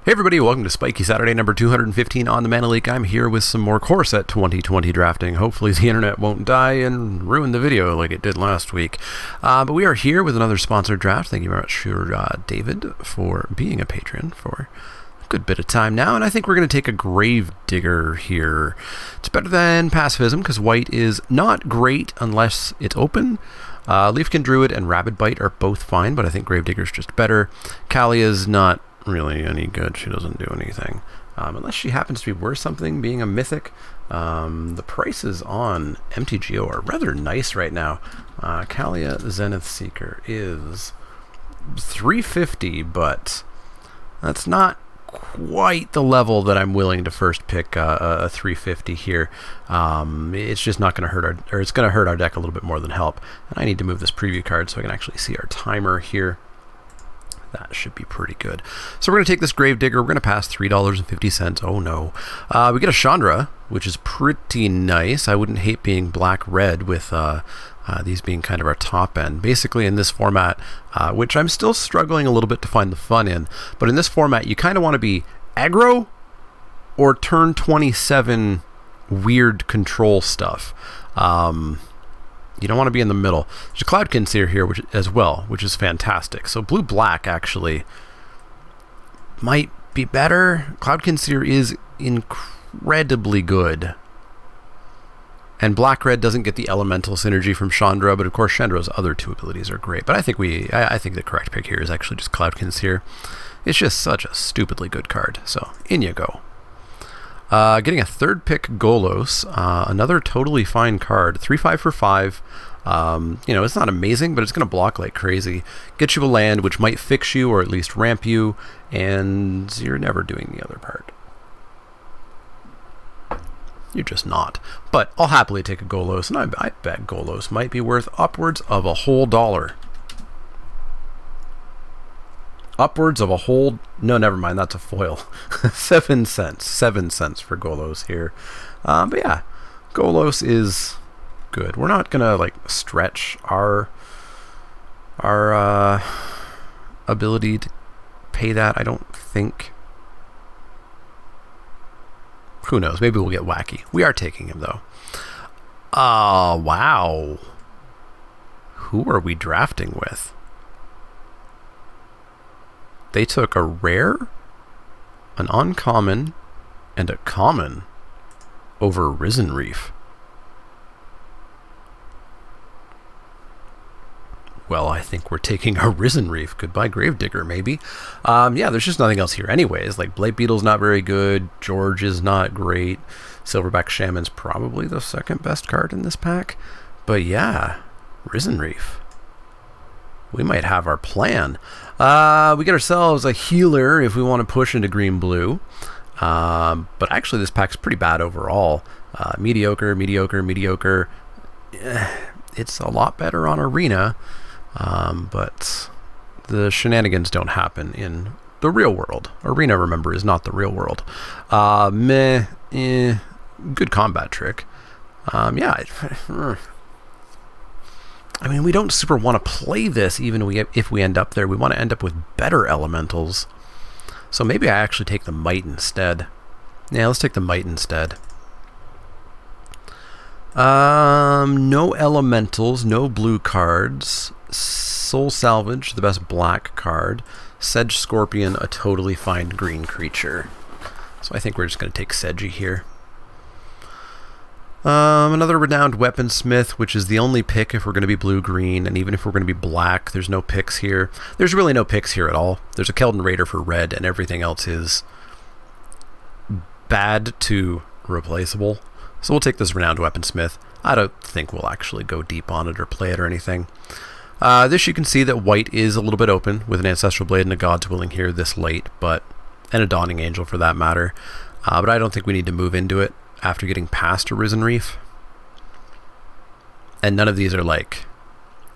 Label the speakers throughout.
Speaker 1: Hey everybody, welcome to Spikey Saturday number 215 on the Mana Leek. I'm here with some more Core Set 2020 drafting. Hopefully the internet won't die and ruin the video like it did last week. But we are here with another sponsored draft. Thank you very much, David, for being a patron for a good bit of time now. And I think we're going to take a Grave Digger here. It's better than Pacifism because white is not great unless it's open. Leafkin Druid and Rabid Bite are both fine, but I think Grave Digger's just better. Kalia's not really any good. She doesn't do anything unless she happens to be worth something, being a mythic. The prices on MTGO are rather nice right now. Kalia Zenith Seeker is $350, but that's not quite the level that I'm willing to first pick a $350 here. It's just not going to hurt it's going to hurt our deck a little bit more than help. And I need to move this preview card so I can actually see our timer here. That should be pretty good. So we're going to take this Grave Digger. We're going to pass $3.50. Oh no. We get a Chandra, which is pretty nice. I wouldn't hate being black-red with these being kind of our top end. Basically in this format, which I'm still struggling a little bit to find the fun in, but in this format you kind of want to be aggro or turn 27 weird control stuff. You don't want to be in the middle. There's a Cloud Conceer here which is fantastic. So blue-black actually might be better. Cloud Conceer is incredibly good. And black-red doesn't get the elemental synergy from Chandra, but of course Chandra's other two abilities are great. But I think the correct pick here is actually just Cloud Conceer. It's just such a stupidly good card. So in you go. Getting a third pick, Golos, another totally fine card. 3/5 for 5. It's not amazing, but it's going to block like crazy. Get you a land, which might fix you or at least ramp you, and you're never doing the other part. You're just not. But I'll happily take a Golos, and I bet Golos might be worth upwards of a whole $1. Upwards of a whole... No, never mind. That's a foil. 7 cents. 7 cents for Golos here. But yeah, Golos is good. We're not going to stretch our ability to pay that, I don't think. Who knows? Maybe we'll get wacky. We are taking him, though. Wow. Who are we drafting with? They took a rare, an uncommon, and a common over Risen Reef. Well, I think we're taking a Risen Reef. Goodbye, Grave Digger, maybe. Yeah, there's just nothing else here anyways. Blade Beetle's not very good. George is not great. Silverback Shaman's probably the second best card in this pack. But yeah, Risen Reef. We might have our plan. We get ourselves a healer if we want to push into green-blue. But actually this pack's pretty bad overall. Mediocre, mediocre, mediocre. It's a lot better on Arena. But the shenanigans don't happen in the real world. Arena, remember, is not the real world. Good combat trick. Yeah. I mean, we don't super want to play this even if we end up there. We want to end up with better elementals. So maybe I actually take the Might instead. Yeah, let's take the Might instead. No elementals, no blue cards. Soul Salvage, the best black card. Sedge Scorpion, a totally fine green creature. So I think we're just going to take Sedgy here. Another Renowned Weaponsmith, which is the only pick if we're going to be blue-green, and even if we're going to be black, there's no picks here. There's really no picks here at all. There's a Keldon Raider for red, and everything else is bad to replaceable. So we'll take this Renowned Weaponsmith. I don't think we'll actually go deep on it or play it or anything. This you can see that white is a little bit open with an Ancestral Blade and a God's Willing here this late, and a Dawning Angel for that matter. But I don't think we need to move into it after getting past a Risen Reef. And none of these are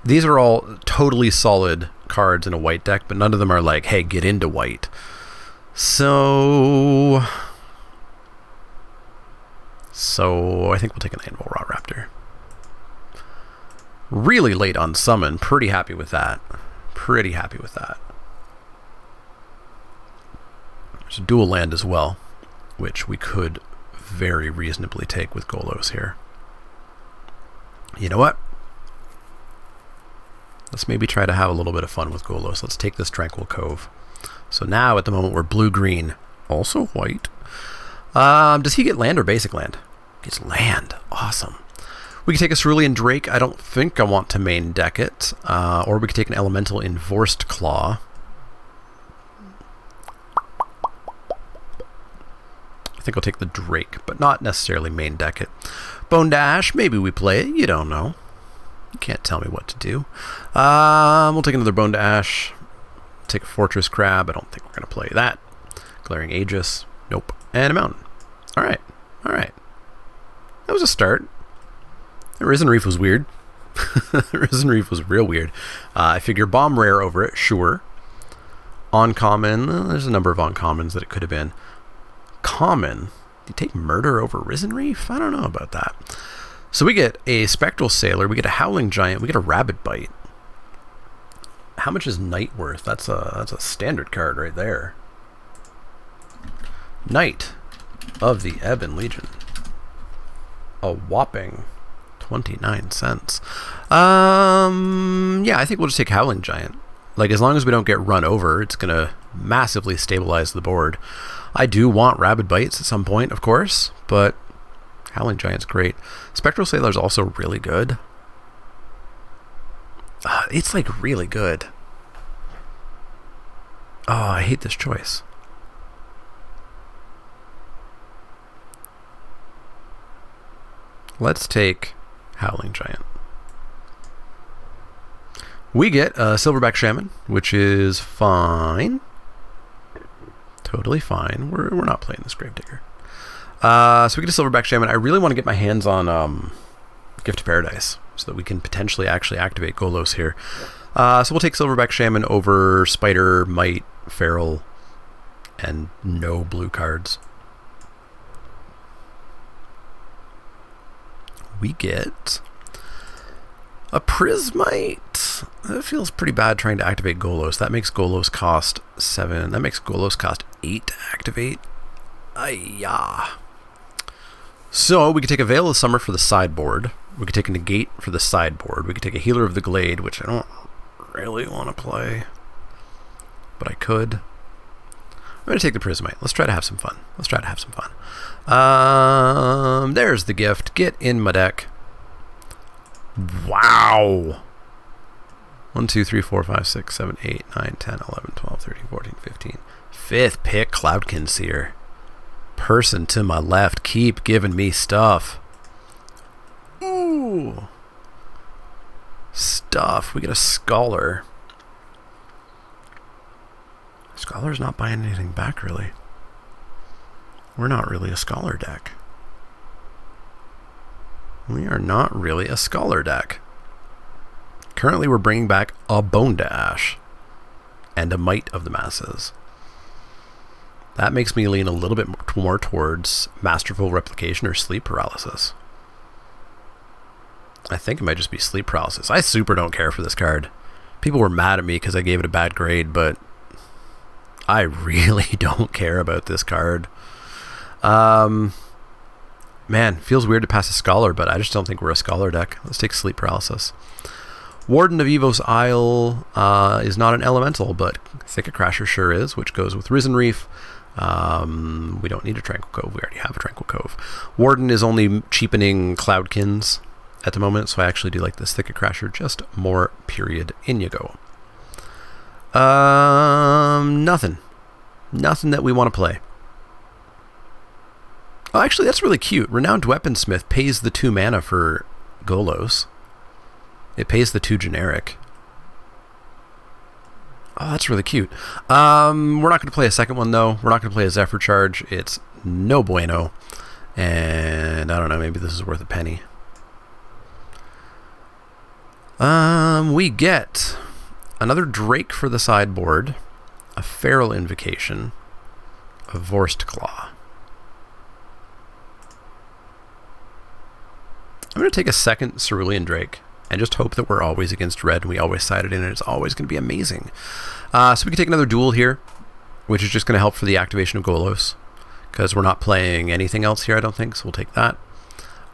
Speaker 1: these are all totally solid cards in a white deck, but none of them are hey, get into white. So I think we'll take an Anvil Raw Raptor. Really late on summon. Pretty happy with that. There's a dual land as well, which we could very reasonably take with Golos here. You know what? Let's maybe try to have a little bit of fun with Golos. Let's take this Tranquil Cove. So now at the moment we're blue-green. Also white. Does he get land or basic land? He gets land. Awesome. We can take a Cerulean Drake. I don't think I want to main deck it. Or we could take an Elemental Enforced Claw. I think I'll take the Drake, but not necessarily main deck it. Bone Dash, maybe we play it. You don't know. You can't tell me what to do. We'll take another Bone Dash. Take a Fortress Crab. I don't think we're going to play that. Glaring Aegis. Nope. And a Mountain. Alright. Alright. That was a start. The Risen Reef was weird. Risen Reef was real weird. I figure Bomb Rare over it. Sure. Uncommon. There's a number of uncommons that it could have been. Common. Do you take Murder over Risen Reef? I don't know about that. So we get a Spectral Sailor, we get a Howling Giant, we get a Rabbit Bite. How much is Knight worth? That's a standard card right there. Knight of the Ebon Legion. A whopping 29 cents. Yeah, I think we'll just take Howling Giant. Like, as long as we don't get run over, it's going to massively stabilize the board. I do want Rabbit Bites at some point, of course, but Howling Giant's great. Spectral Sailor's also really good. It's like really good. Oh, I hate this choice. Let's take Howling Giant. We get a Silverback Shaman, which is fine. Totally fine. We're not playing this Gravedigger. So we get a Silverback Shaman. I really want to get my hands on Gift of Paradise so that we can potentially actually activate Golos here. So we'll take Silverback Shaman over Spider, Might, Feral, and no blue cards. We get a Prismite. That feels pretty bad trying to activate Golos. That makes Golos cost 7. That makes Golos cost 8 to activate. Ayah. So we could take a Veil of Summer for the sideboard. We could take a Negate for the sideboard. We could take a Healer of the Glade, which I don't really want to play, but I could. I'm going to take the Prismite. Let's try to have some fun. There's the gift. Get in my deck. Wow. 1, 2, 3, 4, 5, 6, 7, 8, 9, 10, 11, 12, 13, 14, 15. Fifth pick, Cloudkin Seer. Person to my left, keep giving me stuff. Ooh. Stuff. We get a Scholar. Scholar's not buying anything back, really. We're not really a Scholar deck. We are not really a Scholar deck. Currently, we're bringing back a Bone Dash and a Might of the Masses. That makes me lean a little bit more towards Masterful Replication or Sleep Paralysis. I think it might just be Sleep Paralysis. I super don't care for this card. People were mad at me because I gave it a bad grade, but I really don't care about this card. Man, feels weird to pass a Scholar, but I just don't think we're a Scholar deck. Let's take Sleep Paralysis. Warden of Evos Isle is not an elemental, but Thicket Crasher sure is, which goes with Risen Reef. We don't need a Tranquil Cove. We already have a Tranquil Cove. Warden is only cheapening Cloudkins at the moment, so I actually do like this Thicket Crasher just more, period. In you go. Nothing. Nothing that we want to play. Oh, actually, that's really cute. Renowned Weaponsmith pays the 2 mana for Golos. It pays the 2 generic. Oh, that's really cute. We're not going to play a second one, though. We're not going to play a Zephyr Charge. It's no bueno. And I don't know, maybe this is worth a penny. We get another Drake for the sideboard, a Feral Invocation, a Vorst Claw. I'm going to take a second Cerulean Drake and just hope that we're always against red and we always side it in and it's always going to be amazing. So we can take another duel here. which is just going to help for the activation of Golos, because we're not playing anything else here, I don't think, so we'll take that.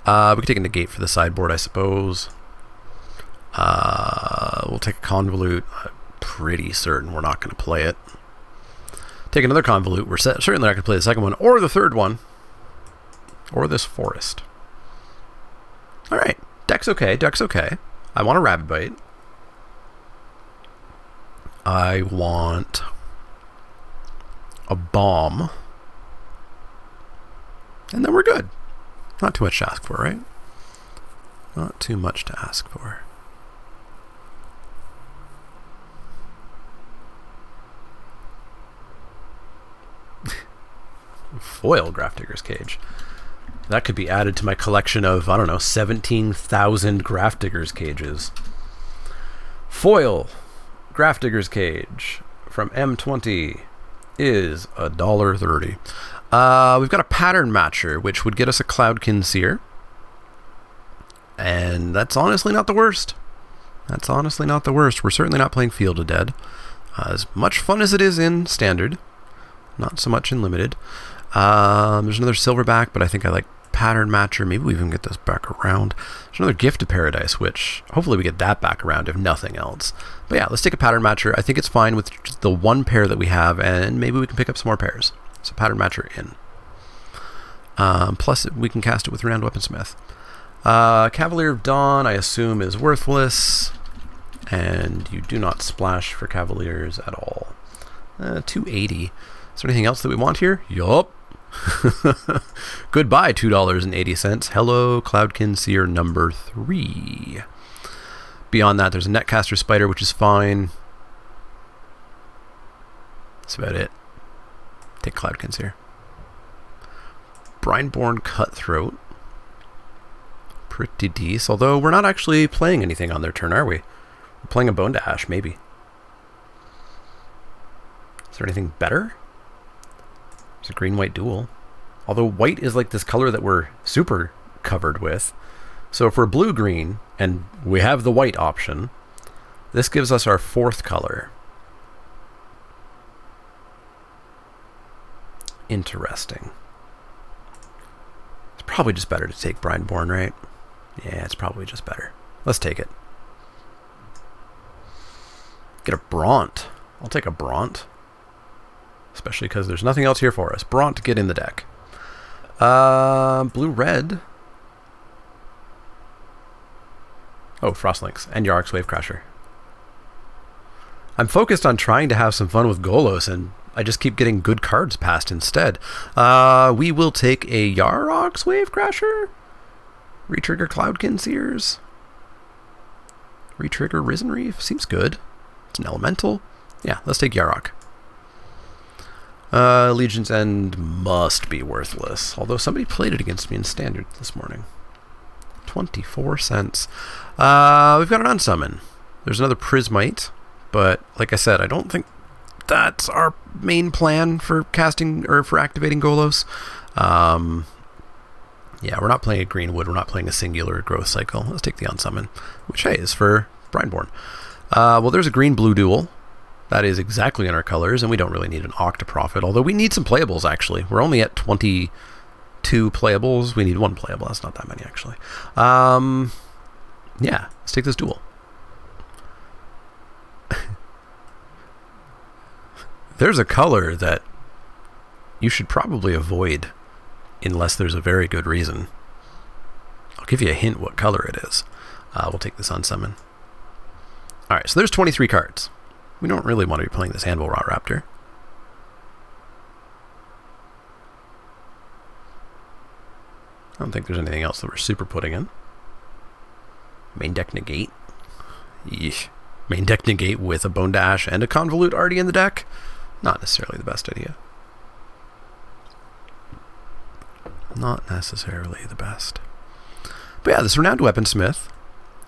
Speaker 1: We can take a negate for the sideboard, I suppose. We'll take a Convolute. I'm pretty certain we're not going to play it. Take another Convolute. We're certainly not going to play the second one, or the third one, or this Forest. Alright, deck's okay, deck's okay. I want a Rabbit Bite. I want a Bomb. And then we're good. Not too much to ask for, right? Not too much to ask for. Foil Grafdigger's Cage. That could be added to my collection of, I don't know, 17,000 Grafdigger's Cages. Foil Grafdigger's Cage from M20 is $1.30. We've got a Pattern Matcher, which would get us a Cloudkin Seer. And that's honestly not the worst. That's honestly not the worst. We're certainly not playing Field of Dead. As much fun as it is in Standard, not so much in Limited. There's another Silverback, but I think I like Pattern Matcher. Maybe we even get this back around. There's another Gift of Paradise, which hopefully we get that back around if nothing else. But yeah, let's take a Pattern Matcher. I think it's fine with just the one pair that we have, and maybe we can pick up some more pairs. So Pattern Matcher in. Plus we can cast it with Renowned Weaponsmith. Cavalier of Dawn, I assume, is worthless. And you do not splash for Cavaliers at all. 280. Is there anything else that we want here? Yup. Goodbye, $2.80. Hello, Cloudkin Seer number 3. Beyond that, there's a Netcaster Spider, which is fine. That's about it. Take Cloudkin Seer. Brineborn Cutthroat. Pretty decent. Although we're not actually playing anything on their turn, are we? We're playing a Bone Dash, maybe. Is there anything better? It's a green-white duel. Although white is like this color that we're super covered with. So if we're blue-green, and we have the white option, this gives us our 4th color. Interesting. It's probably just better to take Brineborn, right? Yeah, it's probably just better. Let's take it. Get a Bront. I'll take a Bront. Especially because there's nothing else here for us. Bront to get in the deck. Blue-red. Oh, Frostlinks. And Yarok's Wavecrasher. I'm focused on trying to have some fun with Golos, and I just keep getting good cards passed instead. We will take a Yarok's Wavecrasher. Retrigger Cloudkin Seers. Retrigger Risen Reef. Seems good. It's an elemental. Yeah, let's take Yarok. Legion's End must be worthless. Although somebody played it against me in Standard this morning. 24 cents. We've got an Unsummon. There's another Prismite. But, like I said, I don't think that's our main plan for casting, or for activating Golos. Yeah, we're not playing a Greenwood. We're not playing a singular growth cycle. Let's take the Unsummon, which, hey, is for Brineborn. Well, there's a green-blue duel. That is exactly in our colors, and we don't really need an Octoprofit, although we need some playables, actually. We're only at 22 playables. We need 1 playable. That's not that many, actually. Yeah, let's take this duel. There's a color that you should probably avoid unless there's a very good reason. I'll give you a hint what color it is. We'll take this Unsummon. Alright, so there's 23 cards. We don't really want to be playing this Anvil Rot Raptor. I don't think there's anything else that we're super putting in. Main deck Negate. Yeesh. Main deck Negate with a Bone Dash and a Convolute already in the deck. Not necessarily the best idea. Not necessarily the best. But yeah, this Renowned Weaponsmith.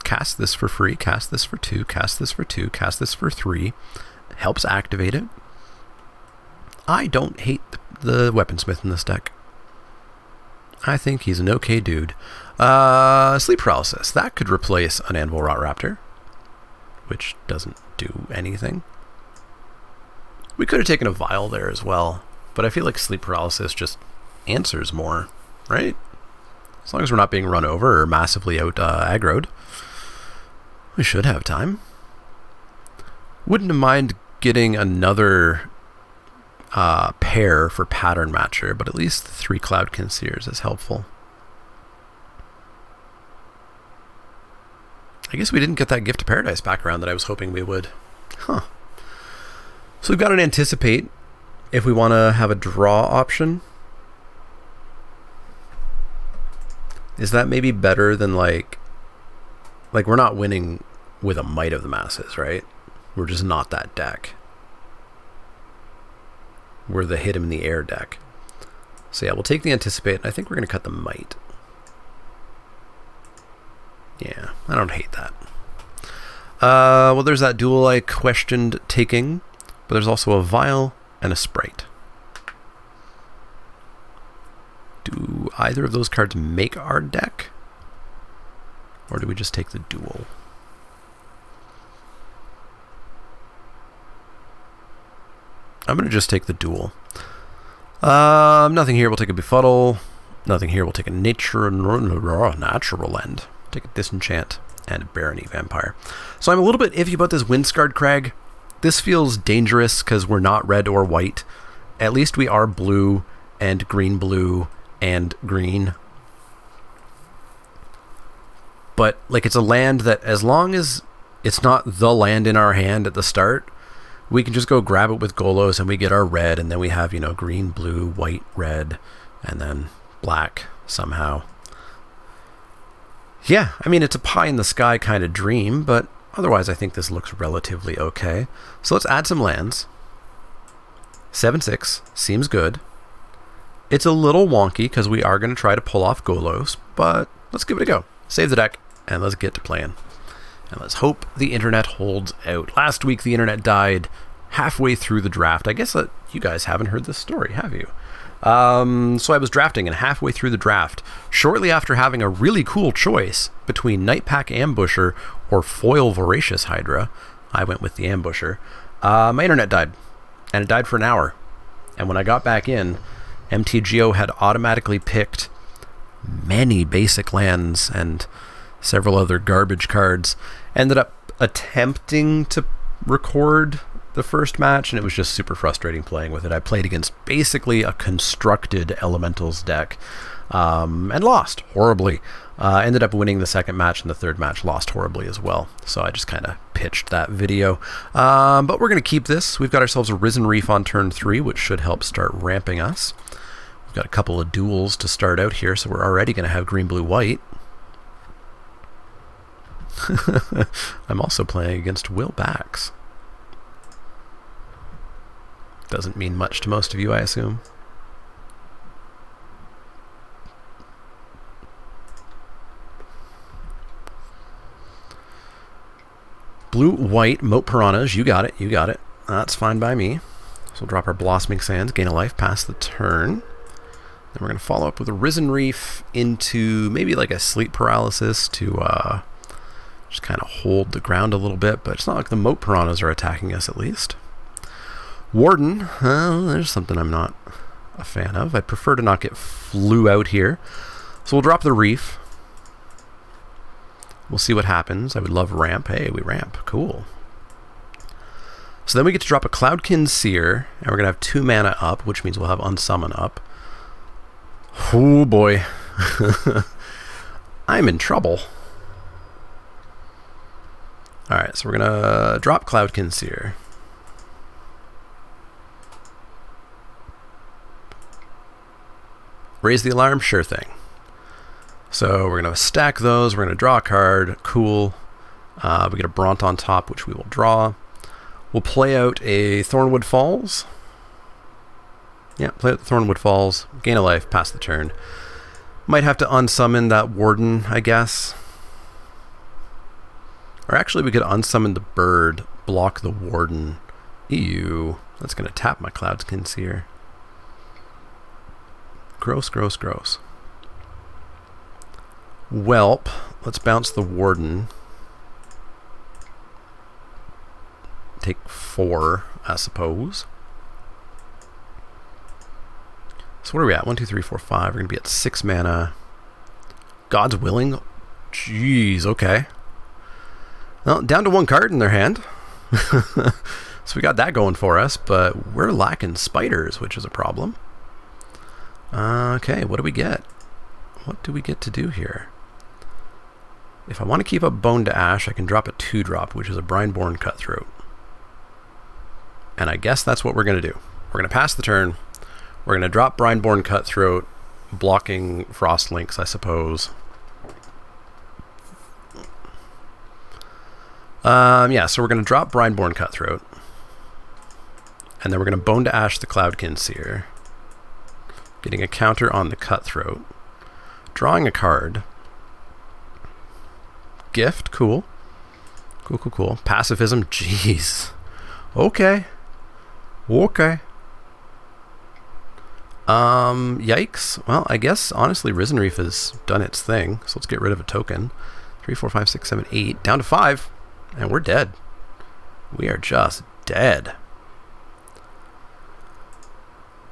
Speaker 1: Cast this for free, cast this for 2, cast this for 2, cast this for 3. Helps activate it. I don't hate the Weaponsmith in this deck. I think he's an okay dude. Sleep Paralysis. That could replace an Anvil Rot Raptor, which doesn't do anything. We could have taken a vial there as well, but I feel like sleep paralysis just answers more, right? As long as we're not being run over or massively out aggroed, we should have time. Wouldn't mind getting another pair for Pattern Matcher, but at least the 3 Cloudkin Seers is helpful. I guess we didn't get that Gift of Paradise back around that I was hoping we would. Huh. So we've got an Anticipate if we want to have a draw option. Is that maybe better than like we're not winning with a Might of the Masses, right? We're just not that deck. We're the Hit 'em in the air deck. So yeah, we'll take the Anticipate, and I think we're going to cut the Might. Yeah, I don't hate that. Well, there's that duel I questioned taking, but there's also a Vial and a Sprite. Do either of those cards make our deck? Or do we just take the duel? I'm going to just take the duel. Nothing here, we'll take a Befuddle. Nothing here, we'll take a Natural End. Take a Disenchant and a Barony Vampire. So I'm a little bit iffy about this Windscarred Crag. This feels dangerous because we're not red or white. At least we are blue and green and green. But like, it's a land that, as long as it's not the land in our hand at the start, we can just go grab it with Golos and we get our red, and then we have, you know, green, blue, white, red, and then black somehow. Yeah, I mean, it's a pie in the sky kind of dream, but otherwise I think this looks relatively okay. So let's add some lands. 7/6 seems good. It's a little wonky because we are going to try to pull off Golos, but let's give it a go. Save the deck, and let's get to playing. And let's hope the internet holds out. Last week, the internet died halfway through the draft. I guess that you guys haven't heard this story, have you? So I was drafting, and halfway through the draft, shortly after having a really cool choice between Nightpack Ambusher or Foil Voracious Hydra, I went with the Ambusher. My internet died, and it died for an hour. And when I got back in, MTGO had automatically picked many basic lands and several other garbage cards. Ended up attempting to record the first match, and it was just super frustrating playing with it. I played against basically a constructed Elementals deck, and lost horribly. Ended up winning the second match, and the third match lost horribly as well. So I just kind of pitched that video. But we're going to keep this. We've got ourselves a Risen Reef on turn 3, which should help start ramping us. We've got a couple of duels to start out here, so we're already going to have green, blue, white. I'm also playing against Will Bax. Doesn't mean much to most of you, I assume. Blue, white, Moat Piranhas. You got it, you got it. That's fine by me. So we'll drop our Blossoming Sands, gain a life, pass the turn. Then we're going to follow up with a Risen Reef into maybe like a Sleep Paralysis to just kind of hold the ground a little bit, but it's not like the Moat Piranhas are attacking us, at least. Warden, there's something I'm not a fan of. I'd prefer to not get flew out here. So we'll drop the Reef. We'll see what happens. I would love ramp. Hey, we ramp. Cool. So then we get to drop a Cloudkin Seer, and we're going to have 2 mana up, which means we'll have Unsummon up. Oh boy. I'm in trouble. Alright, so we're going to drop Cloudkin Seer. Raise the alarm? Sure thing. So we're going to stack those. We're going to draw a card. Cool. We get a Bront on top, which we will draw. We'll play out a Thornwood Falls. Yeah, play out the Thornwood Falls. Gain a life, pass the turn. Might have to unsummon that Warden, I guess. Or actually, we could unsummon the bird, block the Warden. Ew. That's going to tap my Cloudkin Seer. Gross, gross, gross. Welp. Let's bounce the Warden. Take 4, I suppose. So what are we at? 1, 2, 3, 4, 5. We're going to be at 6 mana. God's Willing. Jeez, okay. Well, down to 1 card in their hand. So we got that going for us, but we're lacking spiders, which is a problem. Okay, what do we get? What do we get to do here? If I want to keep up Bone to Ash, I can drop a 2-drop, which is a Brineborn Cutthroat. And I guess that's what we're going to do. We're going to pass the turn. We're going to drop Brineborn Cutthroat, blocking Frost Links, I suppose. Yeah, so we're going to drop Brineborn Cutthroat. And then we're going to Bone to Ash the Cloudkin Seer. Getting a counter on the Cutthroat. Drawing a card. Gift, cool. Cool, cool, cool. Pacifism, jeez. Okay. Okay. Yikes. Well, I guess, honestly, Risen Reef has done its thing. So let's get rid of a token. 3, 4, 5, 6, 7, 8. Down to 5. And we're dead. We are just dead.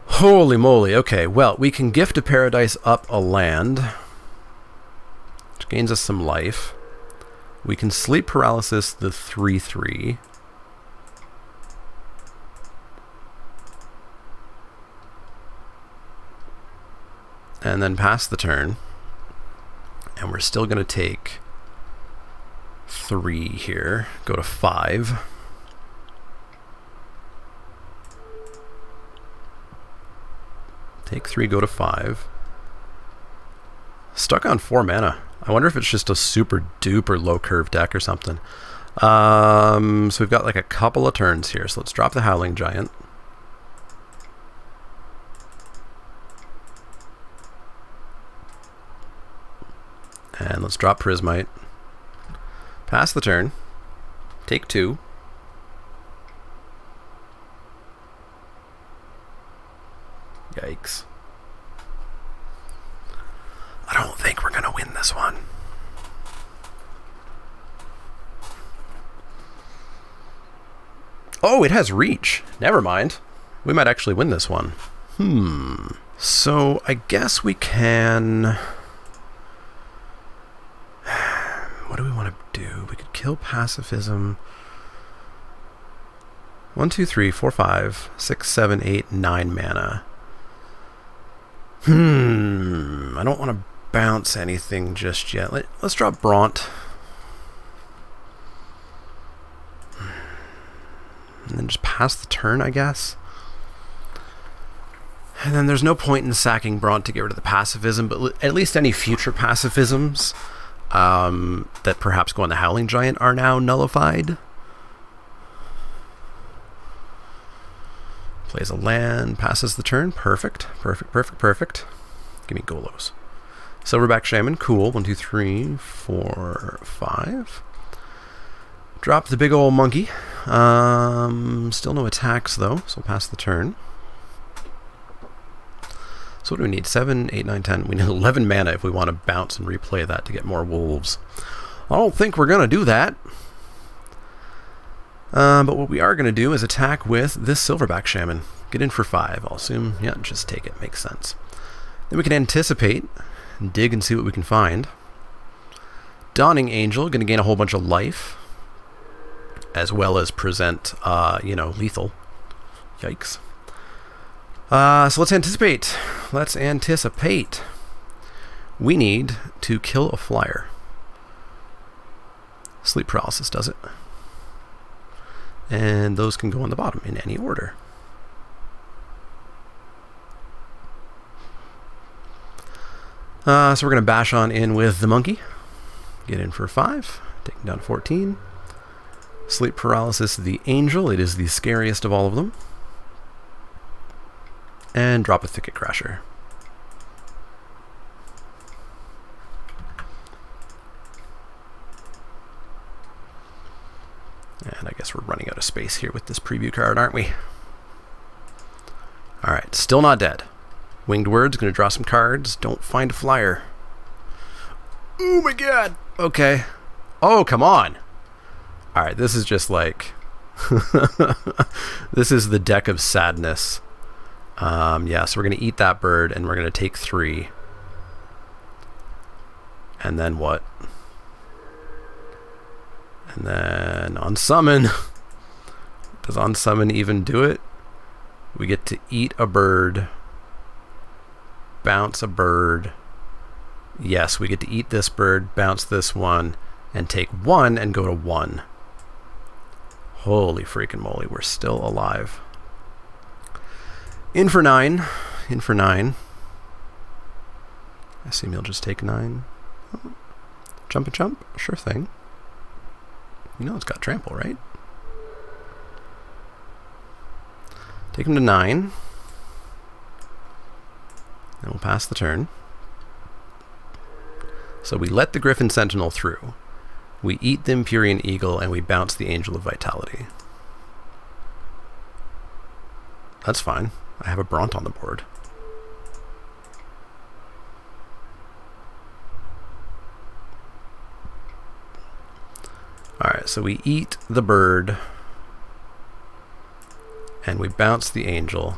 Speaker 1: Holy moly. Okay, well, we can Gift to Paradise up a land, which gains us some life. We can Sleep Paralysis the 3/3. And then pass the turn. And we're still going to take 3 here. Go to 5. Take 3, go to 5. Stuck on 4 mana. I wonder if it's just a super duper low curve deck or something. So we've got like a couple of turns here. So let's drop the Howling Giant. And let's drop Prismite. Pass the turn. Take 2. Yikes. I don't think we're going to win this one. Oh, it has reach. Never mind. We might actually win this one. So I guess we can... What do we want to do? We could kill Pacifism. 1, 2, 3, 4, 5, 6, 7, 8, 9 mana. I don't want to bounce anything just yet. Let's drop Bront. And then just pass the turn, I guess. And then there's no point in sacking Bront to get rid of the pacifism, but at least any future pacifisms that perhaps go on the Howling Giant are now nullified. Plays a land, passes the turn. Perfect, perfect, perfect, perfect. Give me Golos. Silverback Shaman, cool. 1, 2, 3, 4, 5. Drop the big old monkey. Still no attacks though, so we'll pass the turn. So what do we need? 7, 8, 9, 10. We need 11 mana if we want to bounce and replay that to get more wolves. I don't think we're going to do that. But what we are going to do is attack with this Silverback Shaman. Get in for 5. I'll assume, yeah, just take it. Makes sense. Then we can anticipate and dig and see what we can find. Dawning Angel, going to gain a whole bunch of life. As well as present, lethal. Yikes. So let's anticipate. Let's anticipate. We need to kill a flyer. Sleep Paralysis does it. And those can go on the bottom in any order. So we're going to bash on in with the monkey. Get in for 5. Take him down to 14. Sleep Paralysis, the Angel. It is the scariest of all of them. And drop a Thicket Crasher. And I guess we're running out of space here with this preview card, aren't we? Alright, still not dead. Winged Words, gonna draw some cards. Don't find a flyer. Oh my god! Okay. Oh, come on! Alright, this is just like... this is the deck of sadness. Yeah, so we're going to eat that bird, and we're going to take 3. And then what? And then on summon. Does on summon even do it? We get to eat a bird. Bounce a bird. Yes, we get to eat this bird, bounce this one, and take 1 and go to 1. Holy freaking moly, we're still alive. In for 9. In for 9. I assume you'll just take 9. Jump and jump? Sure thing. You know it's got trample, right? Take him to 9. And we'll pass the turn. So we let the Griffin Sentinel through. We eat the Empyrean Eagle, and we bounce the Angel of Vitality. That's fine. I have a Bront on the board. Alright, so we eat the bird, and we bounce the Angel.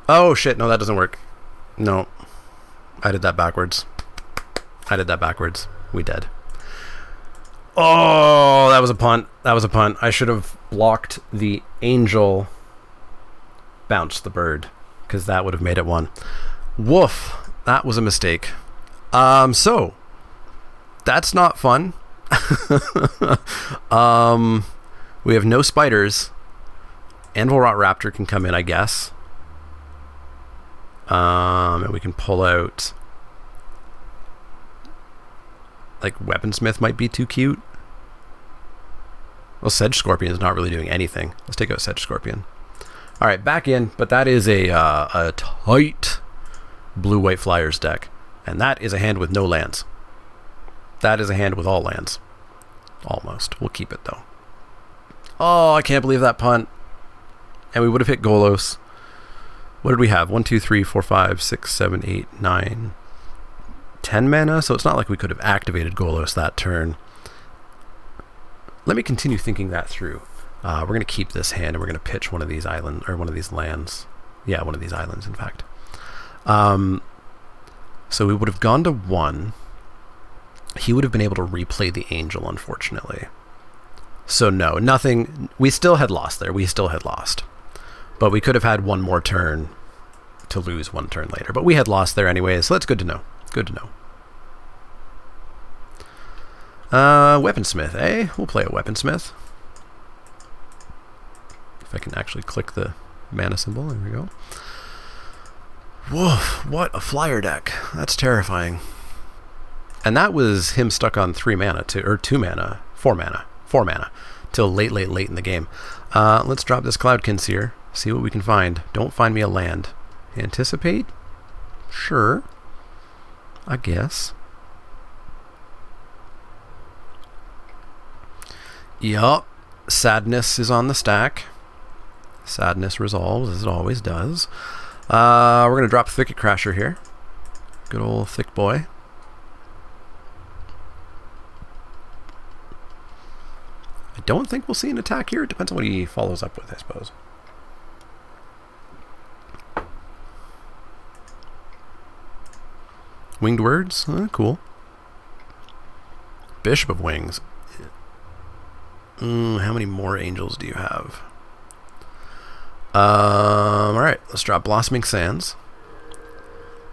Speaker 1: Oh shit, no, that doesn't work. No. I did that backwards. I did that backwards. We dead. Oh, that was a punt. That was a punt. I should have blocked the Angel, bounced the bird, because that would have made it 1. Woof. That was a mistake. So, that's not fun. We have no spiders. Anvil Rot Raptor can come in, I guess. And we can pull out, like, Weaponsmith might be too cute. Well, Sedge Scorpion is not really doing anything. Let's take out Sedge Scorpion. Alright, back in, but that is a tight blue-white Flyers deck. And that is a hand with no lands. That is a hand with all lands. Almost. We'll keep it, though. Oh, I can't believe that punt. And we would have hit Golos. What did we have? 1, 2, 3, 4, 5, 6, 7, 8, 9, 10 mana? So it's not like we could have activated Golos that turn. Let me continue thinking that through. We're going to keep this hand, and we're going to pitch one of these islands, or one of these lands. Yeah, one of these islands, in fact. So we would have gone to 1. He would have been able to replay the Angel, unfortunately. So no, nothing. We still had lost there. We still had lost. But we could have had one more turn to lose 1 turn later. But we had lost there anyways, so that's good to know. Good to know. Weaponsmith, eh? We'll play a Weaponsmith. If I can actually click the mana symbol, there we go. Woof, what a flyer deck. That's terrifying. And that was him stuck on 3 mana, or 2 mana, 4 mana, 4 mana, till late in the game. Let's drop this Cloudkin Seer, see what we can find. Don't find me a land. Anticipate? Sure. I guess. Yup. Sadness is on the stack. Sadness resolves, as it always does. We're going to drop Thicket Crasher here. Good old thick boy. I don't think we'll see an attack here. It depends on what he follows up with, I suppose. Winged Words? Cool. Bishop of Wings. How many more angels do you have? Alright, let's drop Blossoming Sands.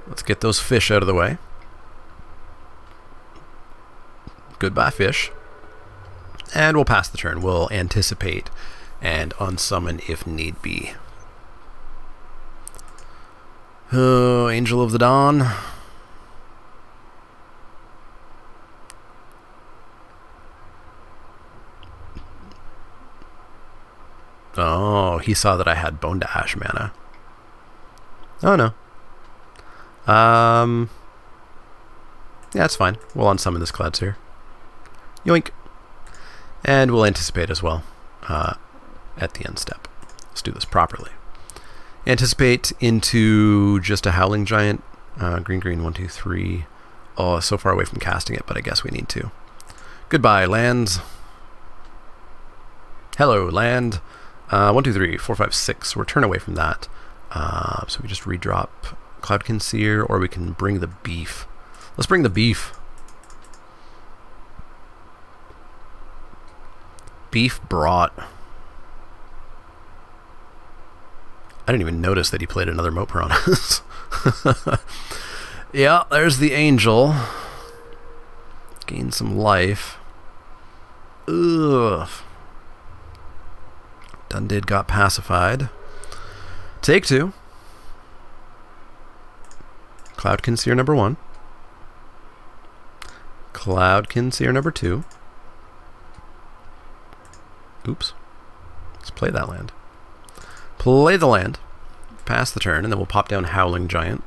Speaker 1: Let's get those fish out of the way. Goodbye, fish. And we'll pass the turn. We'll anticipate and unsummon if need be. Oh, Angel of the Dawn. Oh, he saw that I had Bone to Ash mana. Oh, no. Yeah, that's fine. We'll unsummon this Cloudseer. Yoink. And we'll anticipate as well at the end step. Let's do this properly. Anticipate into just a Howling Giant. Green, 1, 2, 3. Oh, so far away from casting it, but I guess we need to. Goodbye, lands. Hello, land. 1, 2, 3, 4, 5, 6. We're turned away from that. So we just redrop Cloudkin Seer, or we can bring the beef. Let's bring the beef. Beef brought. I didn't even notice that he played another Moat Piranhas. Yeah, there's the Angel. Gain some life. Ugh. Dundid got pacified. Take 2. Cloudkin Seer number 1. Cloudkin Seer number 2. Oops. Let's play that land. Play the land. Pass the turn, and then we'll pop down Howling Giant.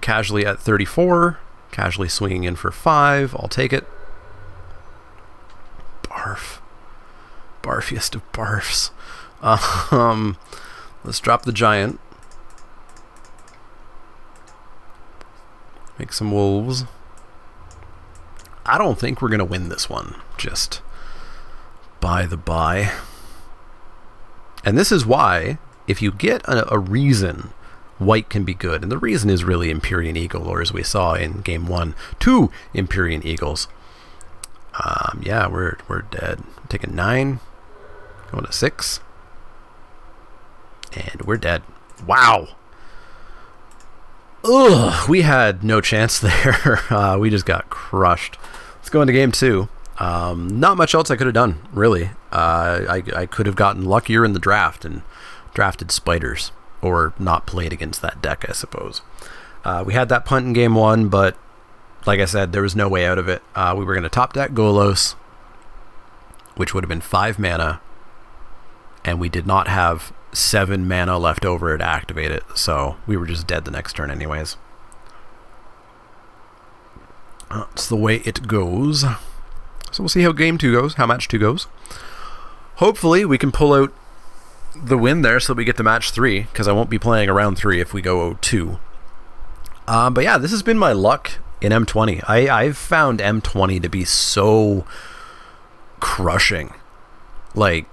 Speaker 1: Casually at 34. Casually swinging in for 5. I'll take it. Barf. Barfiest of barfs. Let's drop the giant. Make some wolves. I don't think we're going to win this one. Just by the by. And this is why, if you get a reason, white can be good. And the reason is really Empyrean Eagle, or as we saw in game 1, 2 Empyrean Eagles. Yeah, we're dead. I'm taking 9. Going to 6. And we're dead. Wow. Ugh, we had no chance there. We just got crushed. Let's go into game 2. Not much else I could have done, really. I could have gotten luckier in the draft and drafted spiders, or not played against that deck, I suppose. We had that punt in game 1, but like I said, there was no way out of it. We were going to top deck Golos, which would have been 5 mana, and we did not have 7 mana left over to activate it, so we were just dead the next turn anyways. That's the way it goes. So we'll see how game 2 goes, how match 2 goes. Hopefully we can pull out the win there so we get to match 3, because I won't be playing a round 3 if we go 0-2. But yeah, this has been my luck in M20. I've found M20 to be so crushing. Like,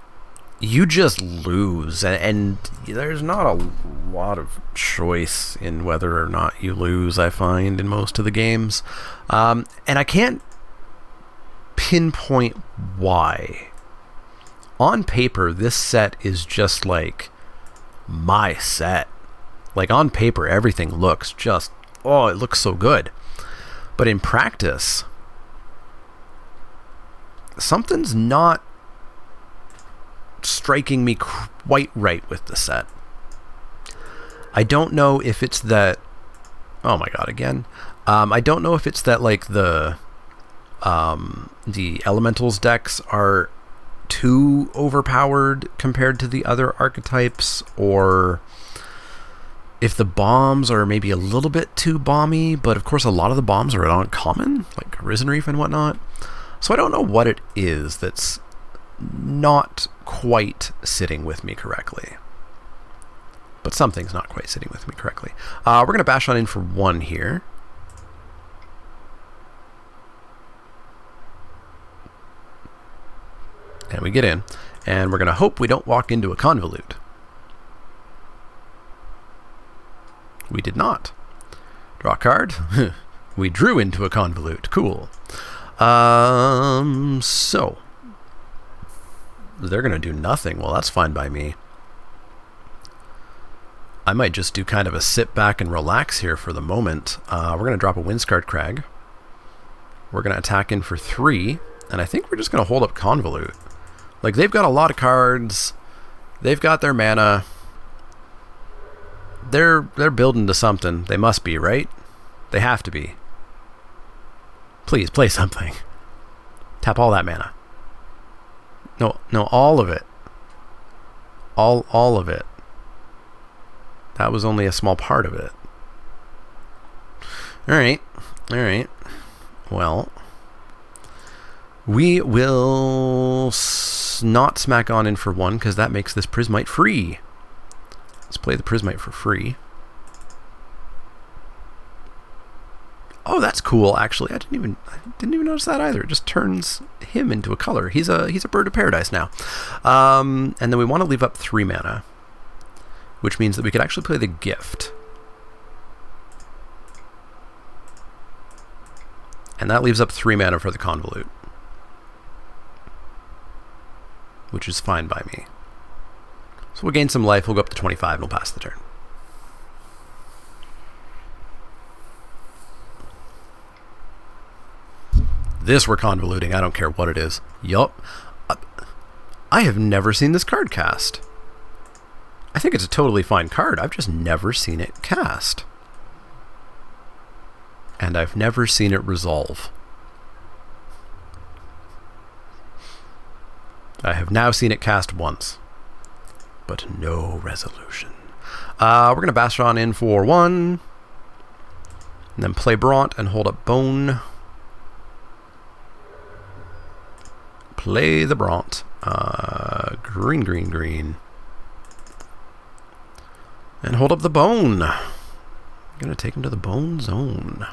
Speaker 1: you just lose, and there's not a lot of choice in whether or not you lose, I find, in most of the games. And I can't pinpoint why. On paper, this set is just like my set. Like, on paper, everything looks just, oh, it looks so good. But in practice, something's not striking me quite right with the set. I don't know if it's that, oh my god, again. I don't know if it's that, like, the elementals decks are too overpowered compared to the other archetypes, or if the bombs are maybe a little bit too bomby, but of course a lot of the bombs are uncommon, like Risen Reef and whatnot. So I don't know what it is that's not quite sitting with me correctly. But something's not quite sitting with me correctly. We're going to bash on in for 1 here. And we get in. And we're going to hope we don't walk into a Convolute. We did not. Draw a card. We drew into a Convolute. Cool. So they're going to do nothing. Well, that's fine by me. I might just do kind of a sit back and relax here for the moment. We're going to drop a Windscarred Crag. We're going to attack in for 3. And I think we're just going to hold up Convolute. Like, they've got a lot of cards. They've got their mana. They're building to something. They must be, right? They have to be. Please, play something. Tap all that mana. No, all of it. All of it. That was only a small part of it. Alright. Well, we will not smack on in for 1, because that makes this Prismite free. Let's play the Prismite for free. Oh, that's cool. Actually, I didn't even notice that either. It just turns him into a color. He's a bird of paradise now. And then we want to leave up 3 mana, which means that we could actually play the gift. And that leaves up 3 mana for the convolute, which is fine by me. So we'll gain some life. We'll go up to 25 and we'll pass the turn. This we're convoluting. I don't care what it is. Yup. I have never seen this card cast. I think it's a totally fine card. I've just never seen it cast. And I've never seen it resolve. I have now seen it cast once, but no resolution. We're going to bash on in for 1, and then play Bront and hold up Bone. Play the Bront. Green, green, green. And hold up the Bone. I'm going to take him to the Bone Zone.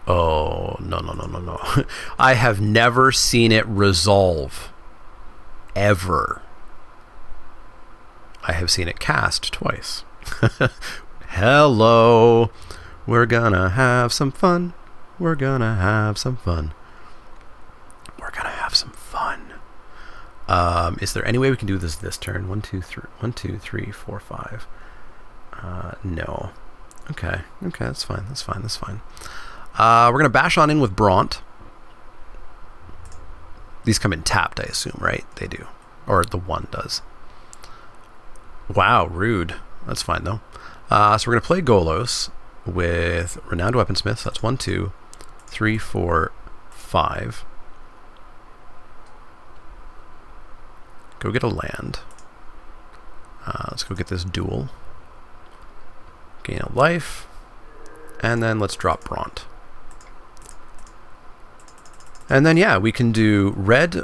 Speaker 1: Oh, no, no, no, no, no. I have never seen it resolve. Ever. I have seen it cast twice. Hello. We're gonna have some fun. We're gonna have some fun. We're gonna have some fun. Is there any way we can do this turn? 1, 2, 3. 1, 2, 3, 4, 5. No. Okay. Okay, that's fine. That's fine. That's fine. We're gonna bash on in with Bront. These come in tapped, I assume, right? They do. Or the one does. Wow, rude. That's fine, though. So we're going to play Golos with Renowned Weaponsmith. So that's 1, 2, 3, 4, 5. Go get a land. Let's go get this duel. Gain a life. And then let's drop Bront. And then, yeah, we can do red,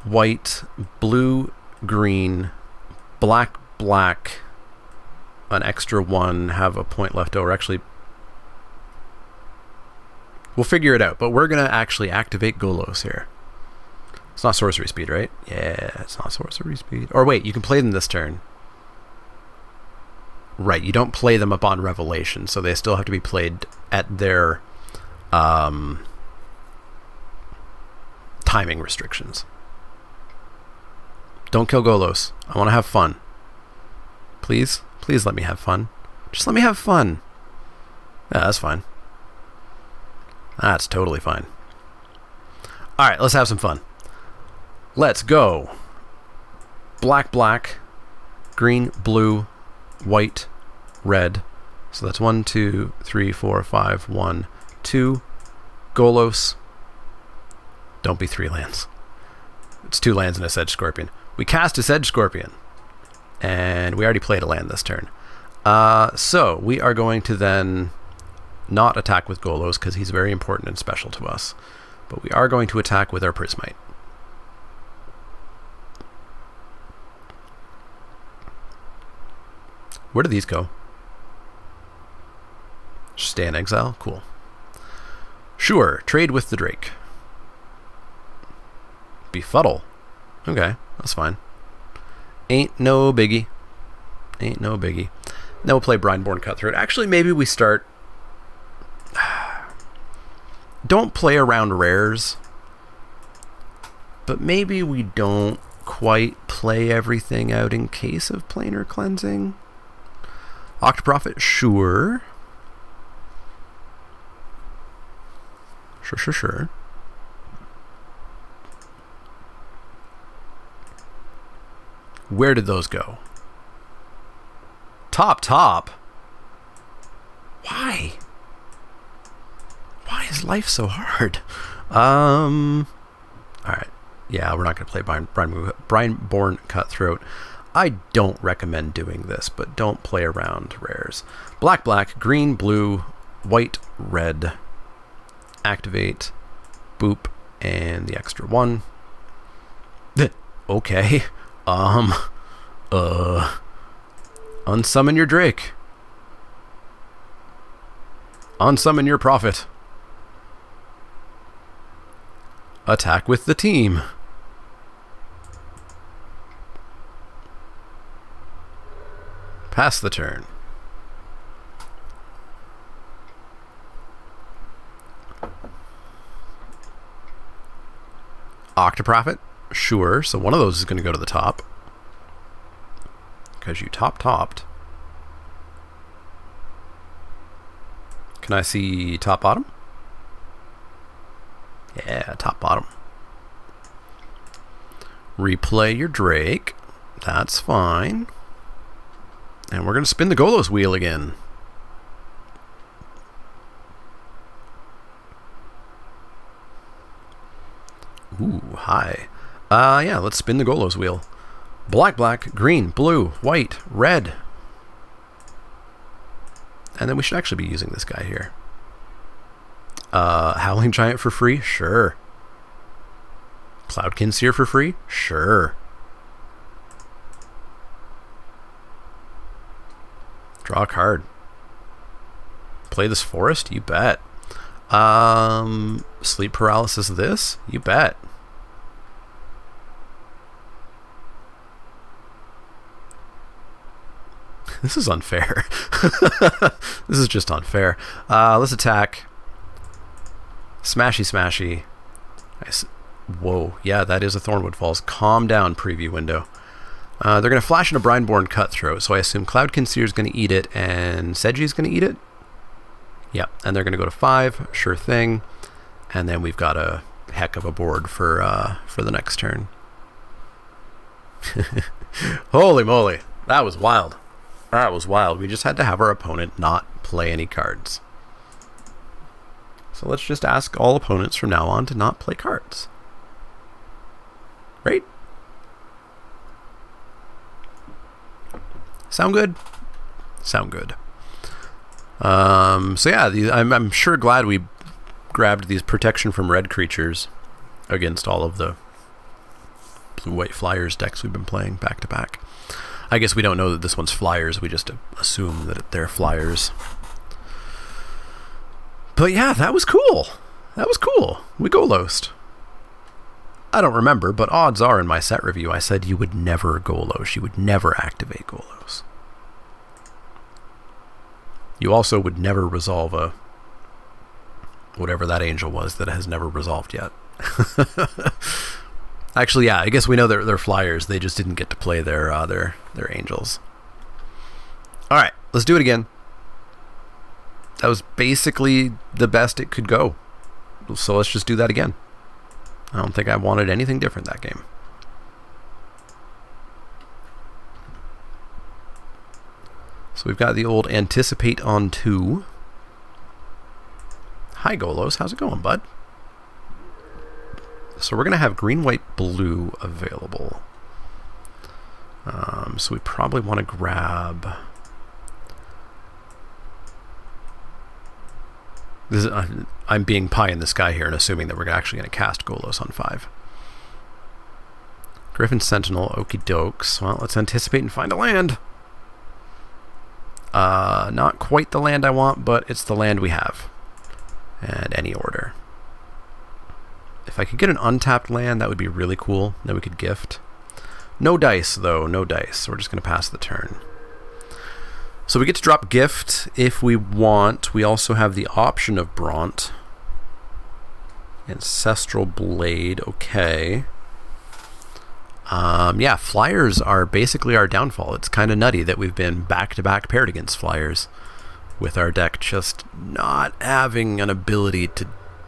Speaker 1: white, blue, green, black, black, an extra 1, have a point left over. Actually, we'll figure it out, but we're going to actually activate Golos here. It's not sorcery speed, right? Yeah, it's not sorcery speed. Or wait, you can play them this turn. Right, you don't play them upon Revelation, so they still have to be played at their timing restrictions. Don't kill Golos. I want to have fun. Please? Please let me have fun. Just let me have fun. Yeah, that's fine. That's totally fine. Alright, let's have some fun. Let's go. Black, black, green, blue, white, red. So that's 1, 2, 3, 4, 5, 1, 2. Golos. Don't be 3 lands. It's 2 lands and a Sedge Scorpion. We cast a Sedge Scorpion. And we already played a land this turn. So we are going to then not attack with Golos because he's very important and special to us. But we are going to attack with our Prismite. Where do these go? Just stay in exile? Cool. Sure, trade with the Drake. Befuddle. Okay, that's fine. Ain't no biggie. Ain't no biggie. Then we'll play Brineborn Cutthroat. Actually, maybe we start... Don't play around rares. But maybe we don't quite play everything out in case of planar cleansing. Octoprophet, sure. Sure. Where did those go? Top. Why? Why is life so hard? Alright. Yeah, we're not going to play Brineborn Cutthroat. I don't recommend doing this, but don't play around rares. Black, black, green, blue, white, red. Activate. Boop. And the extra 1. Okay. Unsummon your Drake. Unsummon your prophet. Attack with the team. Pass the turn. Octoprophet? Sure, so one of those is going to go to the top. Because you topped. Can I see top bottom? Yeah, top bottom. Replay your Drake. That's fine. And we're going to spin the Golos wheel again. Ooh, hi. Yeah, let's spin the Golos wheel. Black, green, blue, white, red. And then we should actually be using this guy here. Howling Giant for free? Sure. Cloudkin Seer for free? Sure. Draw a card. Play this forest? You bet. Sleep paralysis this? You bet. This is unfair. This is just unfair. Let's attack. Smashy. Whoa. Yeah, that is a Thornwood Falls. Calm down, preview window. They're going to flash in a Brineborn Cutthroat, so I assume Cloudkin Seer is going to eat it, and Seji's going to eat it? Yep, and they're going to go to 5. Sure thing. And then we've got a heck of a board for the next turn. Holy moly. That was wild. That was wild. We just had to have our opponent not play any cards. So let's just ask all opponents from now on to not play cards. Right? Sound good? Sound good. So yeah, I'm sure glad we grabbed these protection from red creatures against all of the blue-white flyers decks we've been playing back to back. I guess we don't know that this one's flyers. We just assume that they're flyers. But yeah, that was cool. That was cool. We Golos. I don't remember, but odds are in my set review I said you would never Golos. You would never activate Golos. You also would never resolve a whatever that angel was that has never resolved yet. Actually, yeah, I guess we know they're flyers. They just didn't get to play their angels. All right, let's do it again. That was basically the best it could go. So let's just do that again. I don't think I wanted anything different that game. So we've got the old Anticipate on 2. Hi, Golos. How's it going, bud? So we're going to have green, white, blue available. So we probably want to grab... This is, I'm being pie in the sky here and assuming that we're actually going to cast Golos on 5. Griffin Sentinel, okie dokes. Well, let's anticipate and find a land. Not quite the land I want, but it's the land we have. And any order. If I could get an untapped land, that would be really cool. Then we could gift. No dice, though. No dice. So we're just going to pass the turn. So we get to drop gift if we want. We also have the option of Bront. Ancestral Blade. Okay. Yeah, flyers are basically our downfall. It's kind of nutty that we've been back-to-back paired against flyers, with our deck just not having an ability to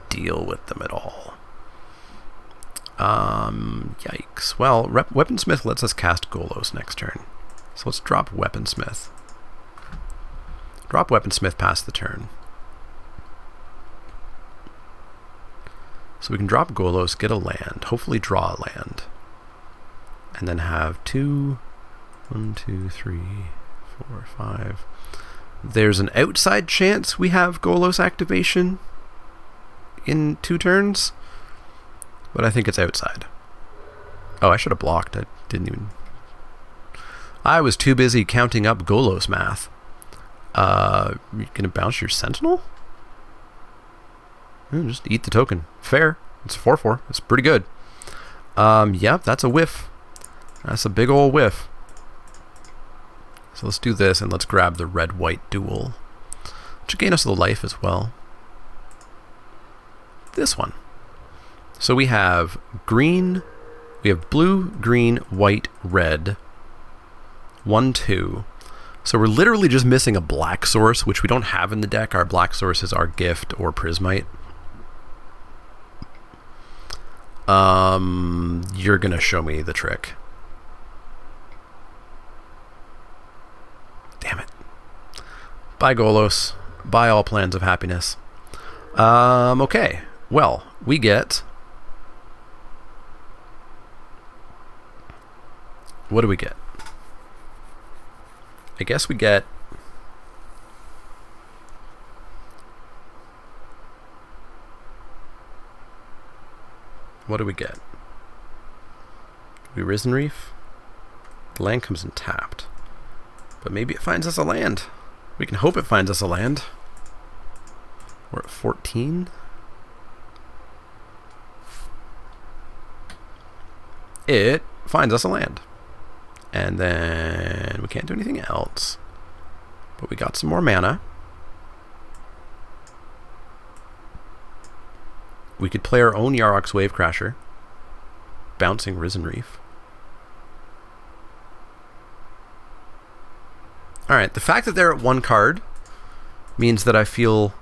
Speaker 1: deal with them at all. Yikes. Well, Weaponsmith lets us cast Golos next turn. So let's drop Weaponsmith. Drop Weaponsmith past the turn. So we can drop Golos, get a land, hopefully draw a land. And then have 1, 2, 3, 4, 5. There's an outside chance we have Golos activation in 2 turns, but I think it's outside. Oh, I should have blocked. I didn't even... I was too busy counting up Golos math. You're going to bounce your Sentinel? Just eat the token. Fair. It's 4/4. It's pretty good. Yeah, that's a whiff. That's a big old whiff. So let's do this, and let's grab the red-white duel. Which will gain us the life as well. This one. So we have green, we have blue, green, white, red. 1, 2. So we're literally just missing a black source, which we don't have in the deck. Our black sources are Gift or Prismite. You're gonna show me the trick. Damn it. Bye, Golos. Bye, all plans of happiness. Okay. Well, we get... What do we get? I guess we get... What do we get? We Risen Reef? The land comes in tapped. But maybe it finds us a land. We can hope it finds us a land. We're at 14. It finds us a land. And then we can't do anything else. But we got some more mana. We could play our own Yarok's Wavecrasher. Bouncing Risen Reef. Alright, the fact that they're at 1 card means that I feel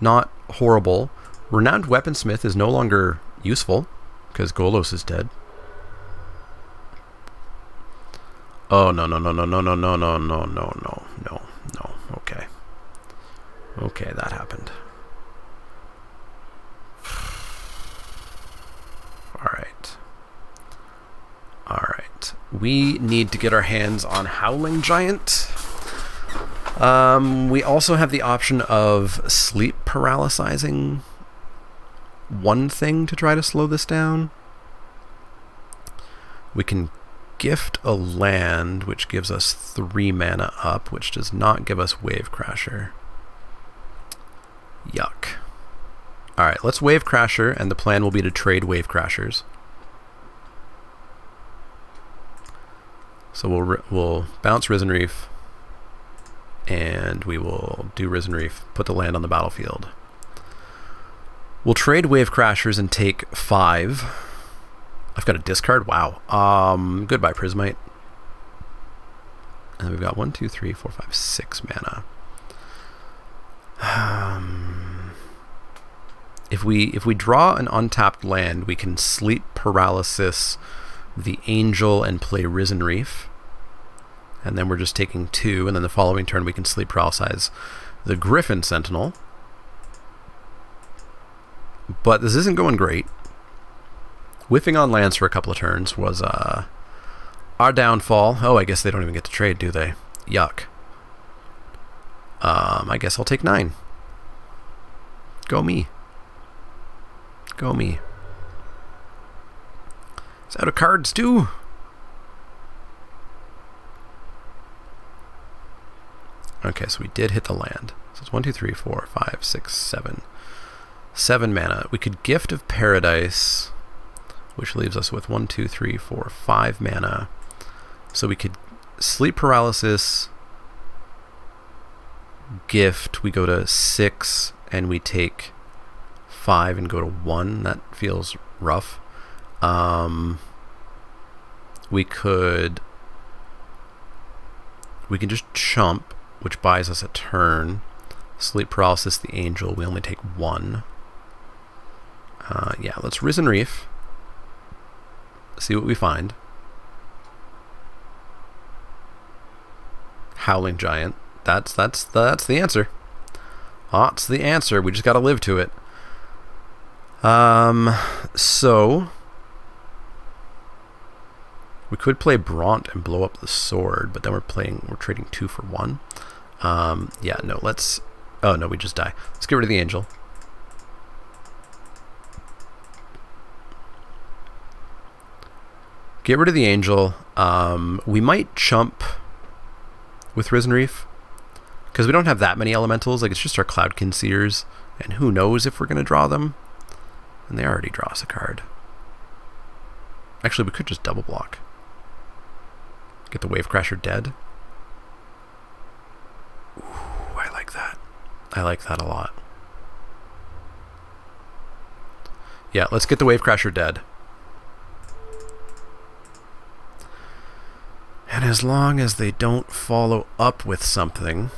Speaker 1: not horrible. Renowned Weaponsmith is no longer useful because Golos is dead. Oh, no. Okay. Okay, that happened. Alright. We need to get our hands on Howling Giant. We also have the option of sleep paralysizing one thing to try to slow this down. We can gift a land, which gives us 3 mana up, which does not give us Wavecrasher. Yuck. Alright, let's Wavecrasher, and the plan will be to trade Wavecrashers. So we'll bounce Risen Reef, and we will do Risen Reef, put the land on the battlefield. We'll trade Wavecrashers and take 5. I've got a discard? Wow. Goodbye, Prismite. And then we've got 1, 2, 3, 4, 5, 6 mana. If we draw an untapped land, we can sleep paralysis the Angel and play Risen Reef. And then we're just taking 2, and then the following turn we can sleep paralyze the Griffin Sentinel. But this isn't going great. Whiffing on lands for a couple of turns was our downfall. Oh, I guess they don't even get to trade, do they? Yuck. I guess I'll take 9. Go me. Go me. It's out of cards too. Okay, so we did hit the land. So it's 1, 2, 3, 4, 5, 6, 7. 7 mana. We could Gift of Paradise, which leaves us with 1, 2, 3, 4, 5 mana. So we could sleep paralysis, gift, we go to 6, and we take 5 and go to 1. That feels rough. We can just chump, which buys us a turn. Sleep paralysis the Angel, we only take 1. Yeah, let's Risen Reef. See what we find. Howling Giant. That's the answer. That's the answer. We just got to live to it. So we could play Bront and blow up the sword, but then we're trading 2 for 1. Yeah, no, let's... Oh, no, we just die. Let's get rid of the Angel. Get rid of the Angel. We might chump with Risen Reef, because we don't have that many elementals. Like, it's just our Cloudkin Seers And who knows if we're going to draw them? And they already draw us a card. Actually, we could just double block. Get the Wavecrasher dead. Ooh, I like that. I like that a lot. Yeah, let's get the Wavecrasher dead. And as long as they don't follow up with something,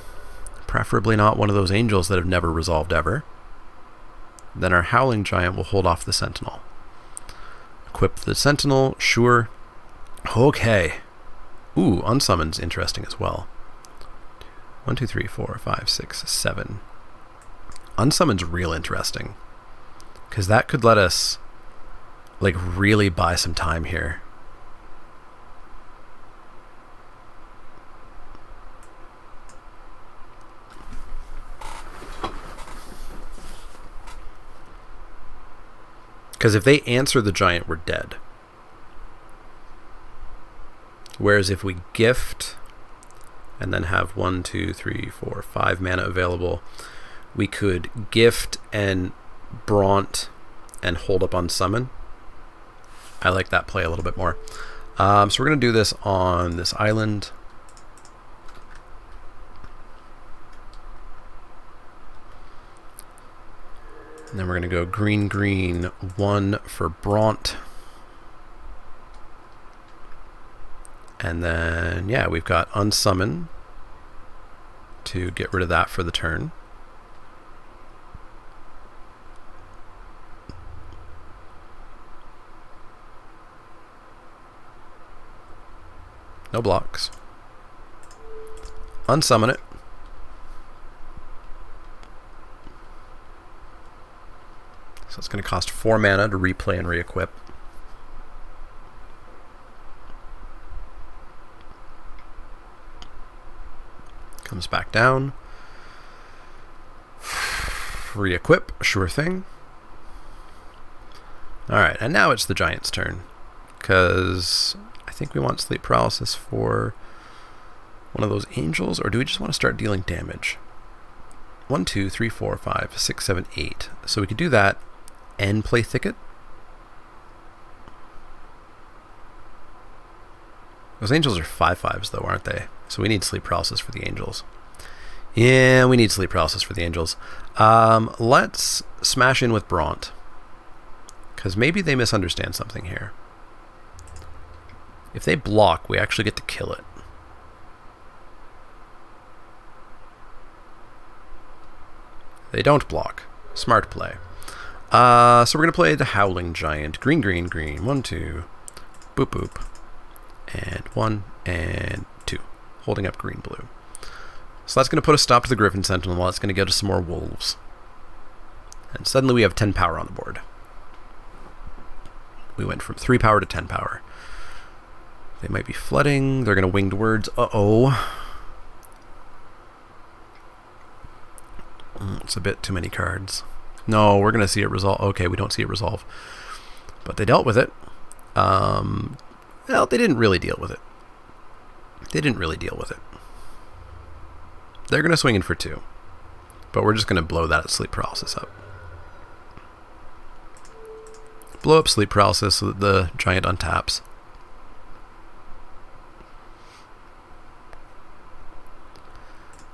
Speaker 1: preferably not one of those angels that have never resolved ever, then our Howling Giant will hold off the Sentinel. Equip the Sentinel, sure. Okay. Ooh, Unsummoned's interesting as well. 1, 2, 3, 4, 5, 6, 7. Unsummoned's real interesting. Because that could let us, like, really buy some time here. Because if they answer the giant, we're dead. Whereas if we gift and then have 1, 2, 3, 4, 5 mana available, we could gift and Bront and hold up Unsummon. I like that play a little bit more. So we're going to do this on this island. And then we're going to go green, green, 1 for Bront. And then, yeah, we've got Unsummon to get rid of that for the turn. No blocks. Unsummon it. So it's going to cost 4 mana to replay and re-equip. Comes back down. Re-equip, sure thing. Alright, and now it's the Giant's turn. Because I think we want Sleep Paralysis for one of those angels, or do we just want to start dealing damage? 1, 2, 3, 4, 5, 6, 7, 8. So we could do that and play Thicket. Those angels are 5/5s though, aren't they? So we need Sleep Paralysis for the angels. Yeah, we need Sleep Paralysis for the angels. Let's smash in with Bront. Because maybe they misunderstand something here. If they block, we actually get to kill it. They don't block. Smart play. So we're going to play the Howling Giant. Green, green, green. 1, 2. Boop, boop. And 1 and 2. Holding up green, blue. So that's going to put a stop to the Griffin Sentinel. That's going to go to some more wolves. And suddenly we have 10 power on the board. We went from 3 power to 10 power. They might be flooding. They're going to Winged Words. Uh-oh. It's a bit too many cards. No, we're going to see it resolve. Okay, we don't see it resolve. But they dealt with it. Well, they didn't really deal with it. They didn't really deal with it. They're going to swing in for 2. But we're just going to blow that Sleep Paralysis up. Blow up Sleep Paralysis so that the Giant untaps.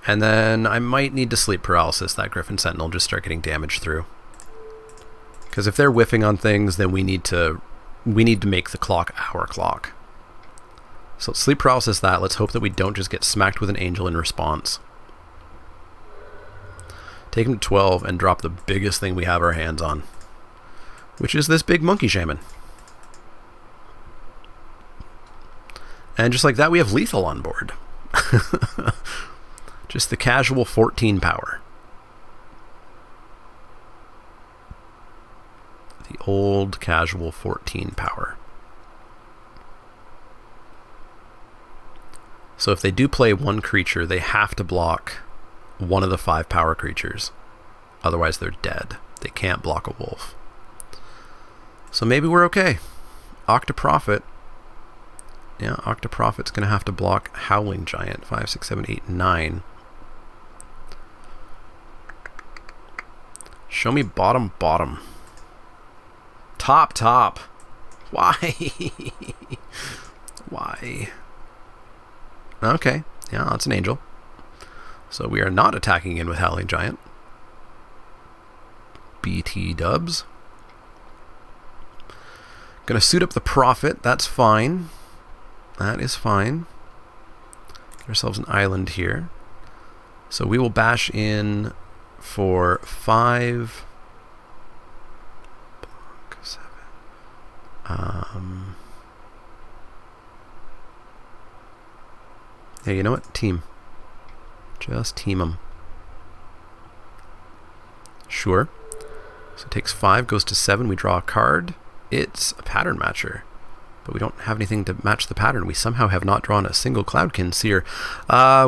Speaker 1: And then I might need to Sleep Paralysis that Griffin Sentinel, just start getting damage through. Because if they're whiffing on things, then we need to make the clock our clock. So Sleep Paralysis that. Let's hope that we don't just get smacked with an angel in response. Take him to 12 and drop the biggest thing we have our hands on, which is this big Monkey Shaman. And just like that, we have lethal on board. Just the casual 14 power. The old casual 14 power. So if they do play one creature, they have to block one of the 5 power creatures. Otherwise they're dead. They can't block a wolf. So maybe we're okay. Octoprophet. Yeah, Octoprophet's going to have to block Howling Giant. 5, 6, 7, 8, 9. Show me bottom, bottom. Top, top. Why? Why? Okay. Yeah, that's an angel. So we are not attacking in with Howling Giant. BT dubs. Gonna suit up the Prophet. That's fine. That is fine. Get ourselves an island here. So we will bash in for 5. Block 7. Yeah, you know what? Team. Just team them. Sure. So it takes 5, goes to 7. We draw a card. It's a pattern matcher. But we don't have anything to match the pattern. We somehow have not drawn a single Cloudkin Seer.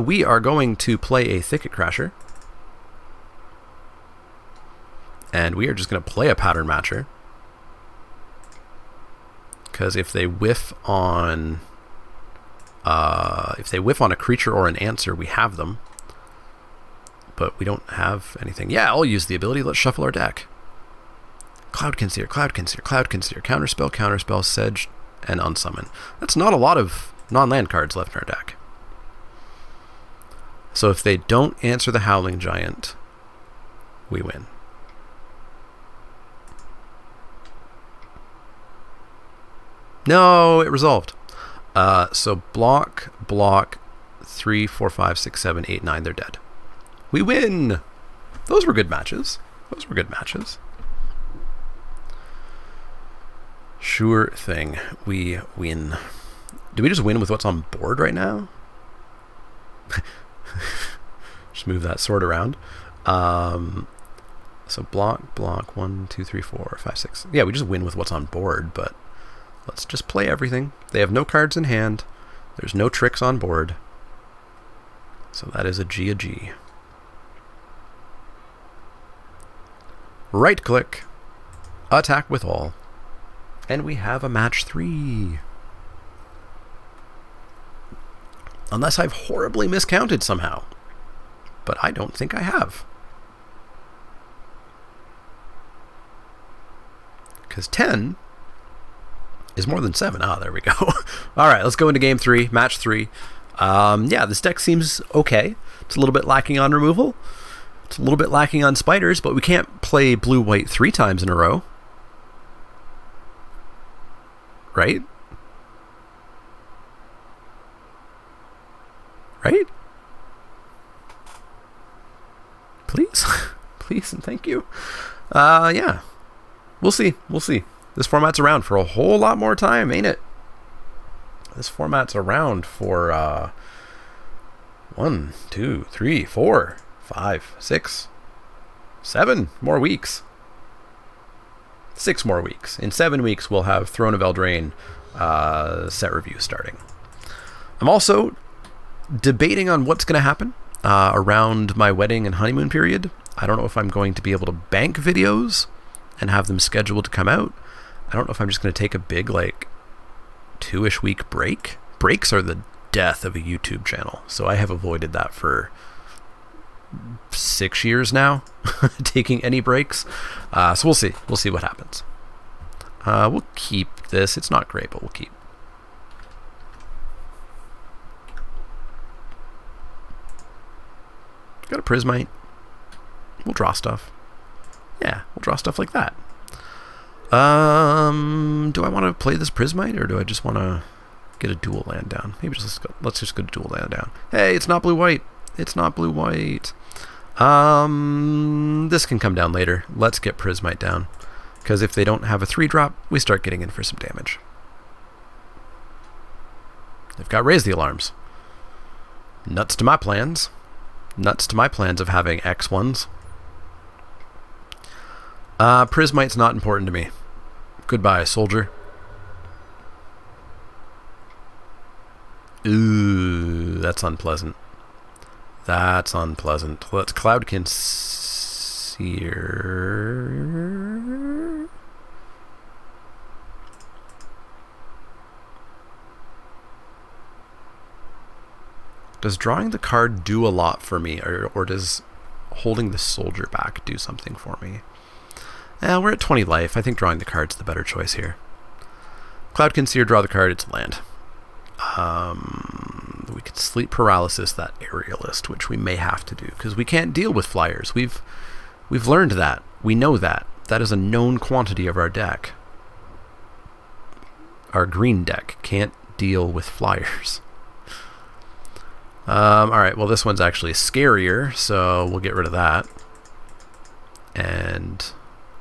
Speaker 1: We are going to play a Thicket Crasher. And we are just going to play a pattern matcher. Because if they whiff on a creature or an answer, we have them. But we don't have anything. Yeah, I'll use the ability. Let's shuffle our deck. Cloudkin Seer, Cloudkin Seer, Cloudkin Seer, Counterspell, Counterspell, Sedge, and Unsummon. That's not a lot of non-land cards left in our deck. So if they don't answer the Howling Giant, we win. No, it resolved. So block, 3, 4, 5, 6, 7, 8, 9, they're dead. We win! Those were good matches. Those were good matches. Sure thing. We win. Do we just win with what's on board right now? Just move that sword around. So block, 1, 2, 3, 4, 5, 6. Yeah, we just win with what's on board, but let's just play everything. They have no cards in hand. There's no tricks on board. So that is a G. Right click. Attack with all. And we have a match 3. Unless I've horribly miscounted somehow. But I don't think I have. Because 10 is more than 7. Ah, there we go. Alright, let's go into game 3, match 3. Yeah, this deck seems okay. It's a little bit lacking on removal. It's a little bit lacking on spiders, but we can't play blue-white 3 times in a row. Right? Right? Please? Please and thank you. Yeah. We'll see. We'll see. This format's around for a whole lot more time, ain't it? This format's around for 1, 2, 3, 4, 5, 6, 7 more weeks. 6 more weeks. In 7 weeks, we'll have Throne of Eldraine set review starting. I'm also debating on what's going to happen around my wedding and honeymoon period. I don't know if I'm going to be able to bank videos and have them scheduled to come out. I don't know if I'm just going to take a big, 2-ish week break. Breaks are the death of a YouTube channel, so I have avoided that for 6 years now, taking any breaks. So we'll see. We'll see what happens. We'll keep this. It's not great, but we'll keep. Got a Prismite. We'll draw stuff. Yeah, we'll draw stuff like that. Do I want to play this Prismite, or do I just want to get a dual land down? Maybe let's just go to dual land down. Hey, it's not blue-white. It's not blue-white. This can come down later. Let's get Prismite down. Because if they don't have a 3-drop, we start getting in for some damage. They've got Raise the Alarms. Nuts to my plans. Nuts to my plans of having X1s. Prismite's not important to me. Goodbye, soldier. Ooh, that's unpleasant. That's unpleasant. Let's Cloudkin Seer. Does drawing the card do a lot for me, or does holding the soldier back do something for me? We're at 20 life. I think drawing the card's the better choice here. Cloud Conceer, draw the card, it's a land. We could Sleep Paralysis that Aerialist, which we may have to do, because we can't deal with flyers. We've learned that. We know that. That is a known quantity of our deck. Our green deck can't deal with flyers. Alright, well this one's actually scarier, so we'll get rid of that. And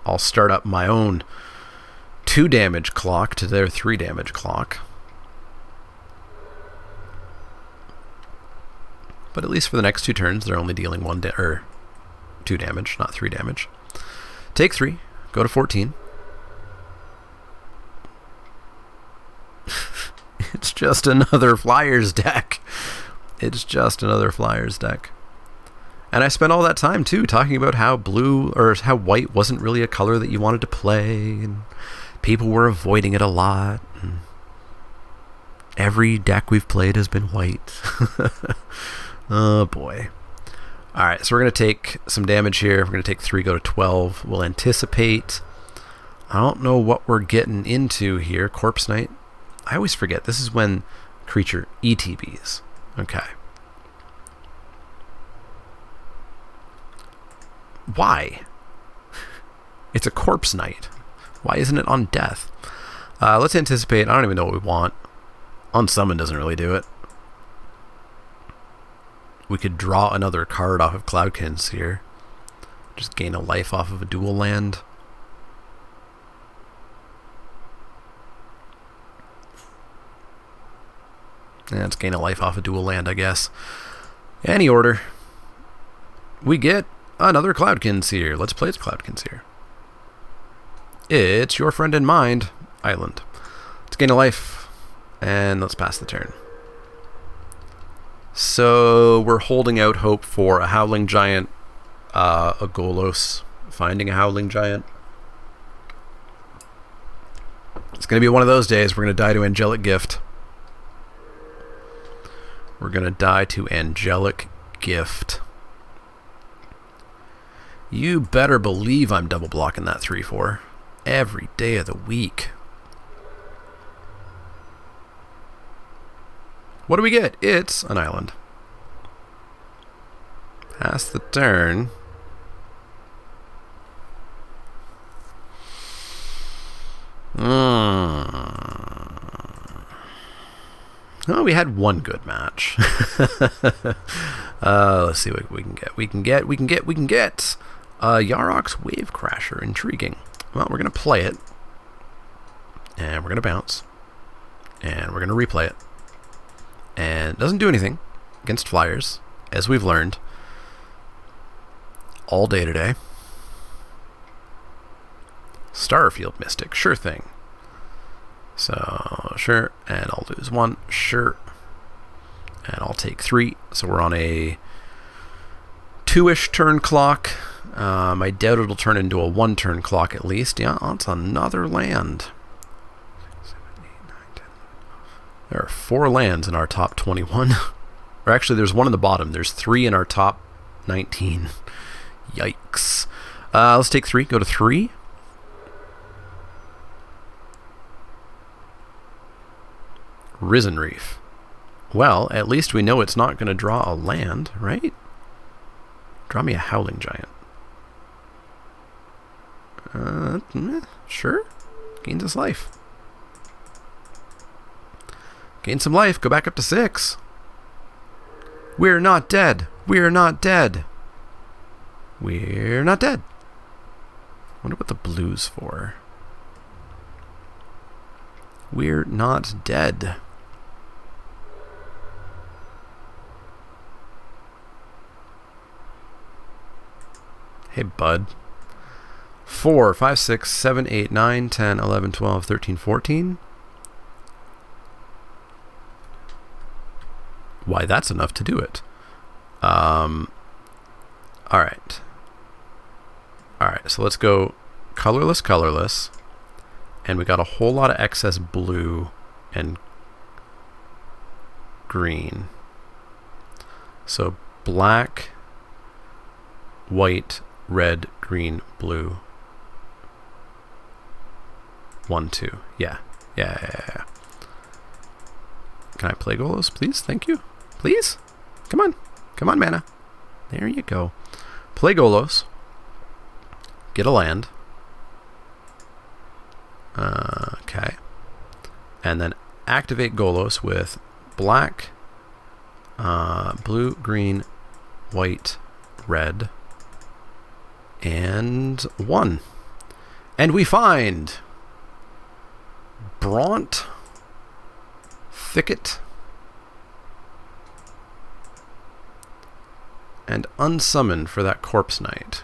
Speaker 1: I'll start up my own 2 damage clock to their 3 damage clock. But at least for the next 2 turns, they're only dealing 2 damage, not 3 damage. Take 3, go to 14. It's just another Flyers deck. It's just another Flyers deck. And I spent all that time, too, talking about how blue, or how white wasn't really a color that you wanted to play, and people were avoiding it a lot. And every deck we've played has been white. Oh, boy. Alright, so we're going to take some damage here. We're going to take 3, go to 12. We'll anticipate. I don't know what we're getting into here. Corpse Knight. I always forget. This is when creature ETBs. Okay. Why? It's a Corpse Knight. Why isn't it on death? Let's anticipate. I don't even know what we want. Unsummon doesn't really do it. We could draw another card off of Cloud Conceer. Just gain a life off of a dual land. Yeah, let's gain a life off a dual land, I guess. Any order. We get another Cloud Conceer. Let's play its Cloud Conceer. It's your friend in mind, Island. Let's gain a life, and let's pass the turn. So we're holding out hope for a Howling Giant, a Golos, finding a Howling Giant. It's going to be one of those days. We're going to die to Angelic Gift. We're going to die to Angelic Gift. You better believe I'm double blocking that 3/4 every day of the week. What do we get? It's an island. Pass the turn. Oh, we had one good match. Let's see what we can get. We can get Yarok's Wave Crasher. Intriguing. Well, we're going to play it. And we're going to bounce. And we're going to replay it. And it doesn't do anything against flyers, as we've learned all day today. Starfield Mystic, sure thing. So, sure, and I'll lose 1, sure. And I'll take 3, so we're on a 2-ish turn clock. I doubt it'll turn into a 1-turn clock at least. Yeah, that's another land. 6, 7, 8, 9, 10. There are 4 lands in our top 21. Or actually, there's 1 in the bottom. There's 3 in our top 19. Yikes. Let's take 3, go to 3. Risen Reef. Well, at least we know it's not going to draw a land, right? Draw me a Howling Giant. Sure. Gains us life. Gain some life. Go back up to 6. We're not dead. We're not dead. We're not dead. Wonder what the blue's for. We're not dead. Hey, bud. 4, 5, 6, 7, 8, 9, 10, 11, 12, 13, 14. Why, that's enough to do it. Alright. Alright, so let's go colorless, colorless. And we got a whole lot of excess blue and green. So black, white, red, green, blue. 1, 2. Yeah. Yeah. Can I play Golos, please? Thank you. Please? Come on. Come on, mana. There you go. Play Golos. Get a land. Okay. And then activate Golos with black, blue, green, white, red, and 1. And we find Bront, Thicket, and Unsummon for that Corpse Knight.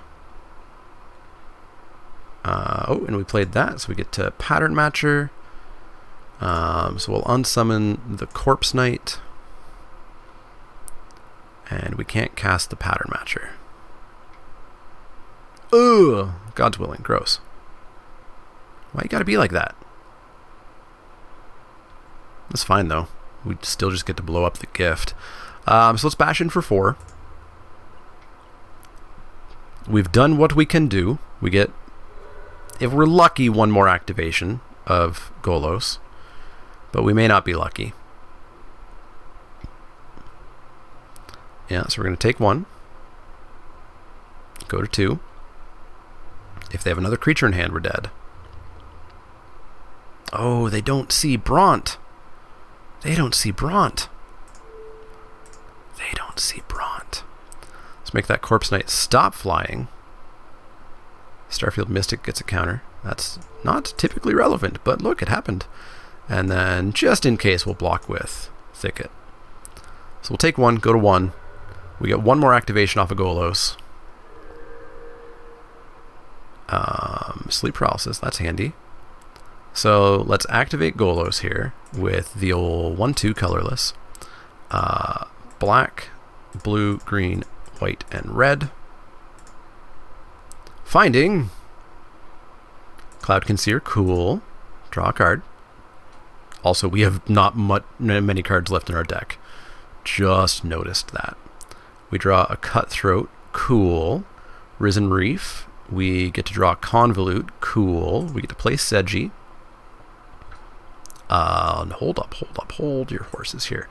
Speaker 1: And we played that, so we get to Pattern Matcher. So we'll unsummon the Corpse Knight. And we can't cast the Pattern Matcher. Ugh! God's willing. Gross. Why you gotta be like that? That's fine, though. We still just get to blow up the gift. So let's bash in for 4. We've done what we can do. We get, if we're lucky, 1 more activation of Golos. But we may not be lucky. Yeah, so we're going to take 1. Go to 2. If they have another creature in hand, we're dead. Oh, they don't see Bront. They don't see Bront. They don't see Bront. Let's make that Corpse Knight stop flying. Starfield Mystic gets a counter. That's not typically relevant, but look, it happened. And then, just in case, we'll block with Thicket. So we'll take 1, go to 1. We get 1 more activation off of Golos. Sleep Paralysis, that's handy. So let's activate Golos here with the old 1/2 colorless. Black, blue, green, white, and red. Finding Cloud Conceer, cool. Draw a card. Also, we have not many cards left in our deck. Just noticed that. We draw a Cutthroat, cool. Risen Reef, we get to draw a Convolute, cool. We get to play Seji. Hold your horses here.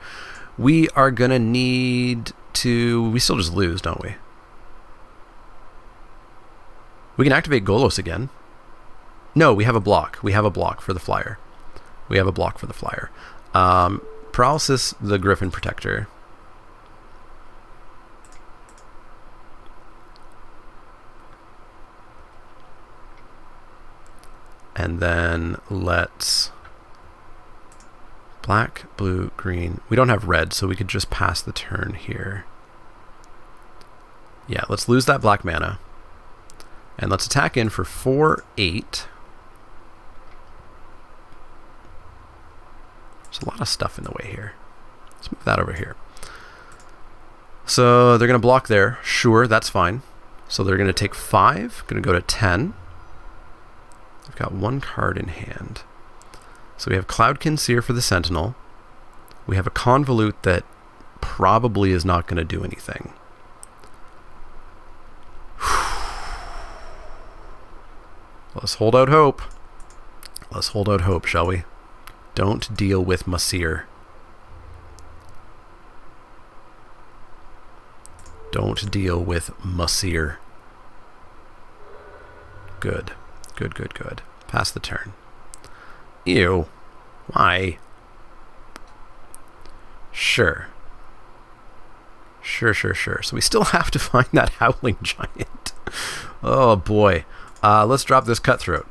Speaker 1: We are gonna need to... We still just lose, don't we? We can activate Golos again. No, we have a block. We have a block for the flyer. We have a block for the flyer. Paralysis, the Griffin Protector. And then let's... Black, blue, green. We don't have red, so we could just pass the turn here. Yeah, let's lose that black mana. And let's attack in for 4/8. There's a lot of stuff in the way here. Let's move that over here. So they're going to block there. Sure, that's fine. So they're going to take 5. Going to go to 10. I've got 1 card in hand. So we have Cloud Conceer for the Sentinel. We have a Convolute that probably is not going to do anything. Let's hold out hope. Let's hold out hope, shall we? Don't deal with Masir. Don't deal with Masir. Good. Good. Pass the turn. Ew. Why? Sure. So we still have to find that Howling Giant. Oh boy. Let's drop this Cutthroat.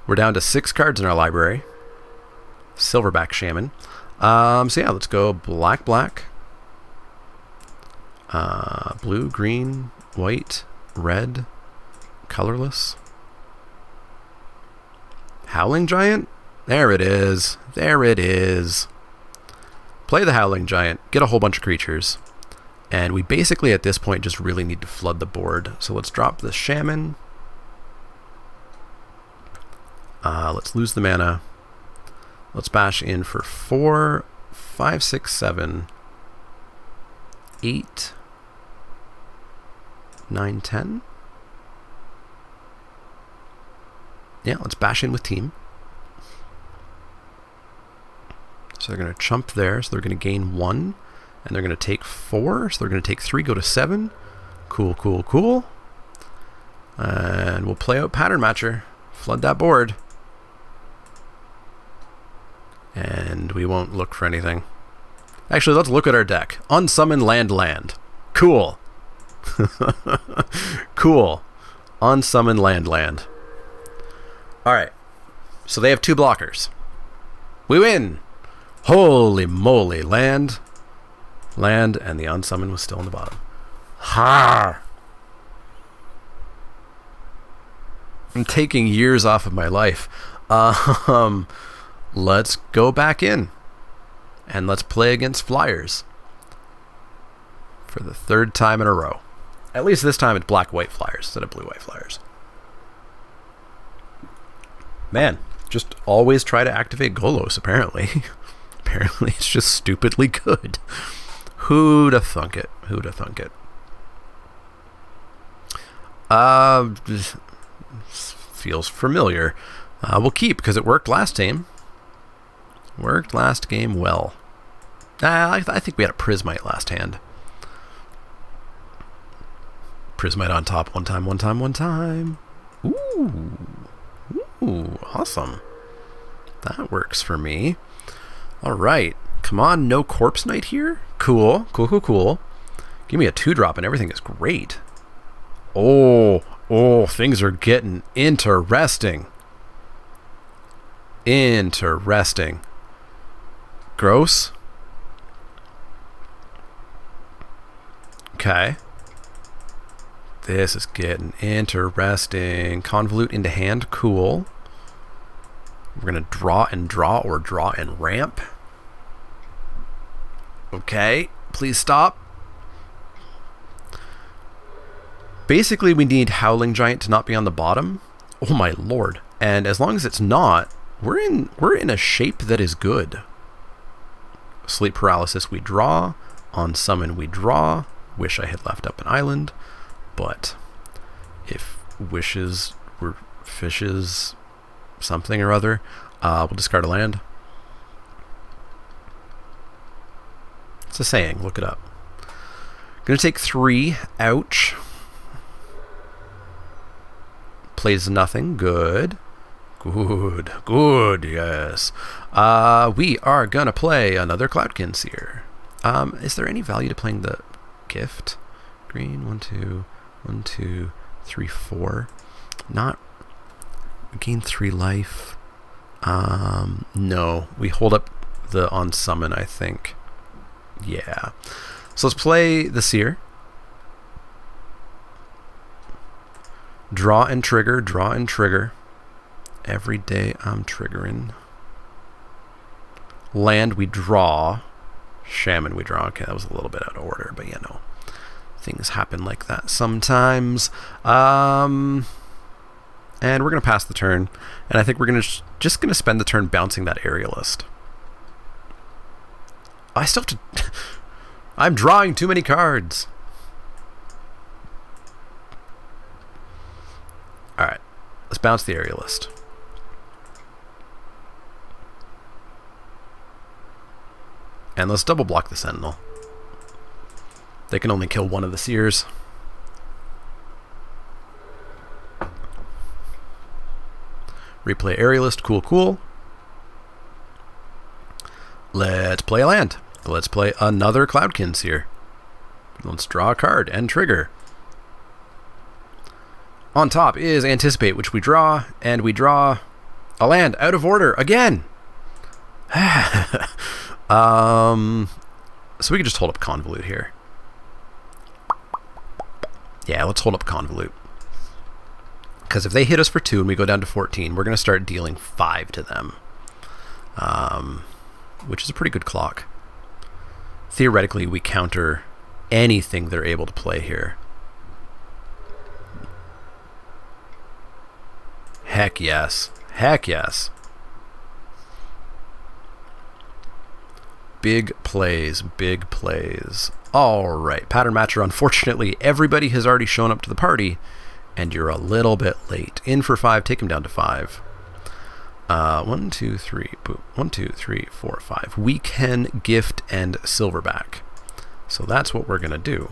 Speaker 1: We're down to 6 cards in our library. Silverback Shaman. So yeah, let's go black. Blue, green, white, red, colorless. Howling Giant? There it is. Play the Howling Giant. Get a whole bunch of creatures. And we basically, at this point, just really need to flood the board. So let's drop the Shaman. Let's lose the mana. Let's bash in for 4, 5, 6, 7, 8, 9, 10. Yeah, let's bash in with team. So they're going to chump there. So they're going to gain 1. And they're going to take 4. So they're going to take 3, go to 7. Cool, cool, cool. And we'll play out Pattern Matcher. Flood that board. And we won't look for anything. Actually, let's look at our deck. Unsummon land. Cool. Cool. Unsummon land. Alright. So they have 2 blockers. We win! Holy moly. Land, and the unsummon was still on the bottom. Ha! I'm taking years off of my life. Let's go back in. And let's play against Flyers. For the 3rd time in a row. At least this time it's black-white Flyers instead of blue-white Flyers. Man, just always try to activate Golos, apparently. Apparently it's just stupidly good. Who'da thunk it? Feels familiar. We'll keep, because it worked last game. Worked last game well. I think we had a Prismite last hand. Prismite on top. One time. Ooh, awesome. That works for me. Alright. Come on, no Corpse Knight here? Cool. Give me a 2-drop and everything is great. Oh, things are getting interesting. Gross. Okay. This is getting interesting. Convolute into hand. Cool. We're going to draw or draw and ramp. Okay. Please stop. Basically, we need Howling Giant to not be on the bottom. Oh my lord. And as long as it's not, we're in a shape that is good. Sleep Paralysis we draw. On Summon we draw. Wish I had left up an island. But if wishes were fishes something or other, we'll discard a land. It's a saying. Look it up. Gonna take 3. Ouch. Plays nothing. Good, yes. We are gonna play another Cloudkin Seer. Is there any value to playing the gift? Green, 1, 2, 3, 4. Not gain 3 life. No, we hold up the on summon, I think. Yeah. So let's play the Seer. Draw and trigger. Every day I'm triggering. Land we draw. Shaman we draw. Okay, that was a little bit out of order, but you know, things happen like that sometimes. And we're going to pass the turn. And I think we're just going to spend the turn bouncing that Aerialist. I still have to... I'm drawing too many cards. Alright. Let's bounce the Aerialist. And let's double block the Sentinel. They can only kill one of the Seers. Replay Aerialist. Cool. Let's play a land. Let's play another Cloudkin Seer. Let's draw a card and trigger. On top is Anticipate, which we draw, and we draw a land out of order again. So we can just hold up Convolute here. Yeah, let's hold up Convolute. Because if they hit us for 2 and we go down to 14, we're going to start dealing 5 to them. Which is a pretty good clock. Theoretically, we counter anything they're able to play here. Heck yes. Big plays. Alright, Pattern Matcher. Unfortunately, everybody has already shown up to the party And you're a little bit late. In for 5, take him down to 5. 1, 2, 3, boop. 1, 2, 3, 4, 5. We can gift and silverback. So that's what we're going to do.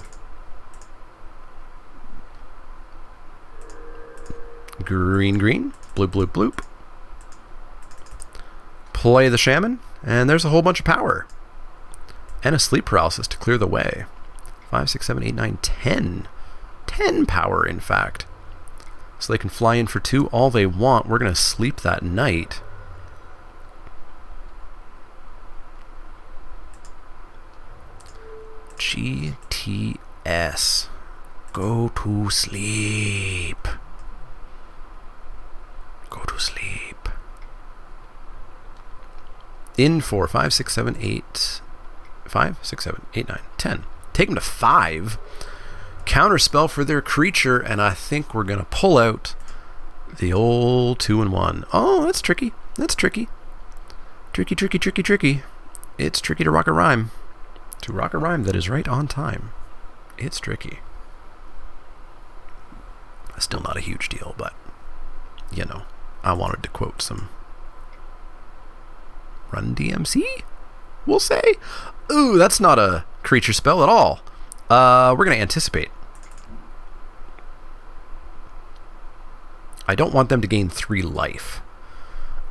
Speaker 1: Green, green. Bloop, bloop, bloop. Play the shaman. And there's a whole bunch of power. And a sleep paralysis to clear the way. 5, 6, 7, 8, 9, 10. 10 power, in fact. So they can fly in for 2 all they want. We're going to sleep that night. GTS. Go to sleep. Go to sleep. In for 5, 6, 7, 8. 5, 6, 7, 8, 9, 10. Take them to 5. Counterspell for their creature, and I think we're going to pull out the old 2-1. Oh, that's tricky. That's tricky. Tricky, tricky, tricky, tricky. It's tricky to rock a rhyme. To rock a rhyme that is right on time. It's tricky. Still not a huge deal, but, you know, I wanted to quote some Run DMC, we'll say. Ooh, that's not a creature spell at all. We're going to anticipate. I don't want them to gain 3 life.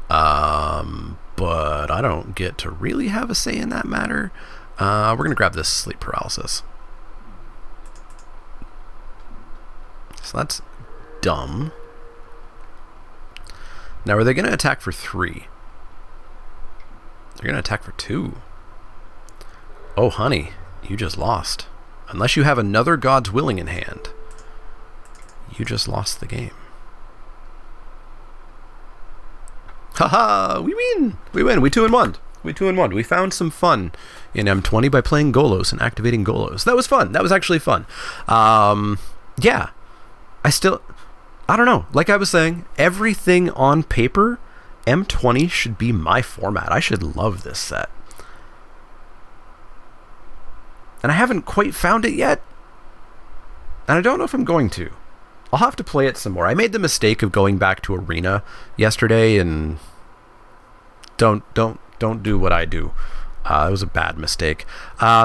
Speaker 1: But I don't get to really have a say in that matter. We're going to grab this sleep paralysis. So that's dumb. Now, are they going to attack for 3? They're going to attack for 2. Oh, honey, you just lost. Unless you have another God's Willing in hand, you just lost the game. Haha, we win! We win. We 2-1. We 2-1. We found some fun in M20 by playing Golos and activating Golos. That was fun. That was actually fun. Yeah. I don't know. Like I was saying, everything on paper, M20 should be my format. I should love this set. And I haven't quite found it yet. And I don't know if I'm going to. I'll have to play it some more. I made the mistake of going back to Arena yesterday, and don't do what I do. It was a bad mistake.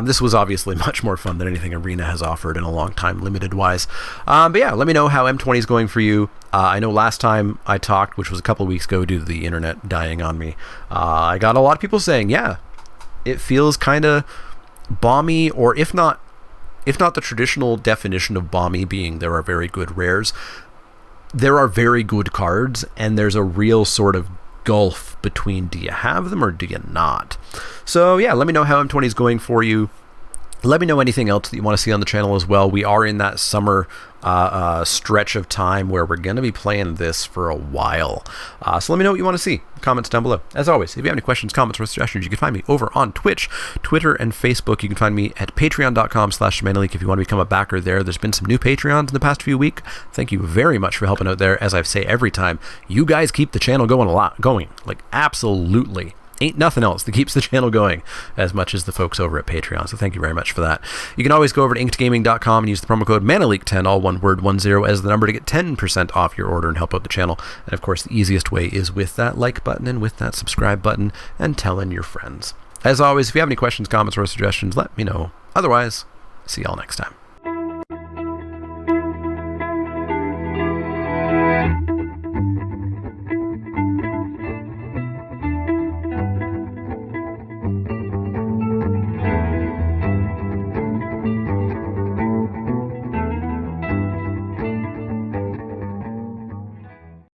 Speaker 1: This was obviously much more fun than anything Arena has offered in a long time, limited-wise. But yeah, let me know how M20 is going for you. I know last time I talked, which was a couple of weeks ago due to the internet dying on me, I got a lot of people saying, yeah, it feels kind of bomby, or if not the traditional definition of bomby being there are very good rares, there are very good cards, and there's a real sort of gulf between do you have them or do you not. So yeah, let me know how M20 is going for you. Let me know anything else that you want to see on the channel as well. We are in that summer stretch of time where we're going to be playing this for a while. So let me know what you want to see. Comments down below. As always, if you have any questions, comments, or suggestions, you can find me over on Twitch, Twitter, and Facebook. You can find me at patreon.com/Leek if you want to become a backer there. There's been some new Patreons in the past few weeks. Thank you very much for helping out there. As I say every time, you guys keep the channel going. Like, absolutely. Ain't nothing else that keeps the channel going as much as the folks over at Patreon, so thank you very much for that. You can always go over to inkedgaming.com and use the promo code MANALEEK10, all one word, 10, as the number to get 10% off your order and help out the channel. And of course, the easiest way is with that like button and with that subscribe button and telling your friends. As always, if you have any questions, comments, or suggestions, let me know. Otherwise, see y'all next time.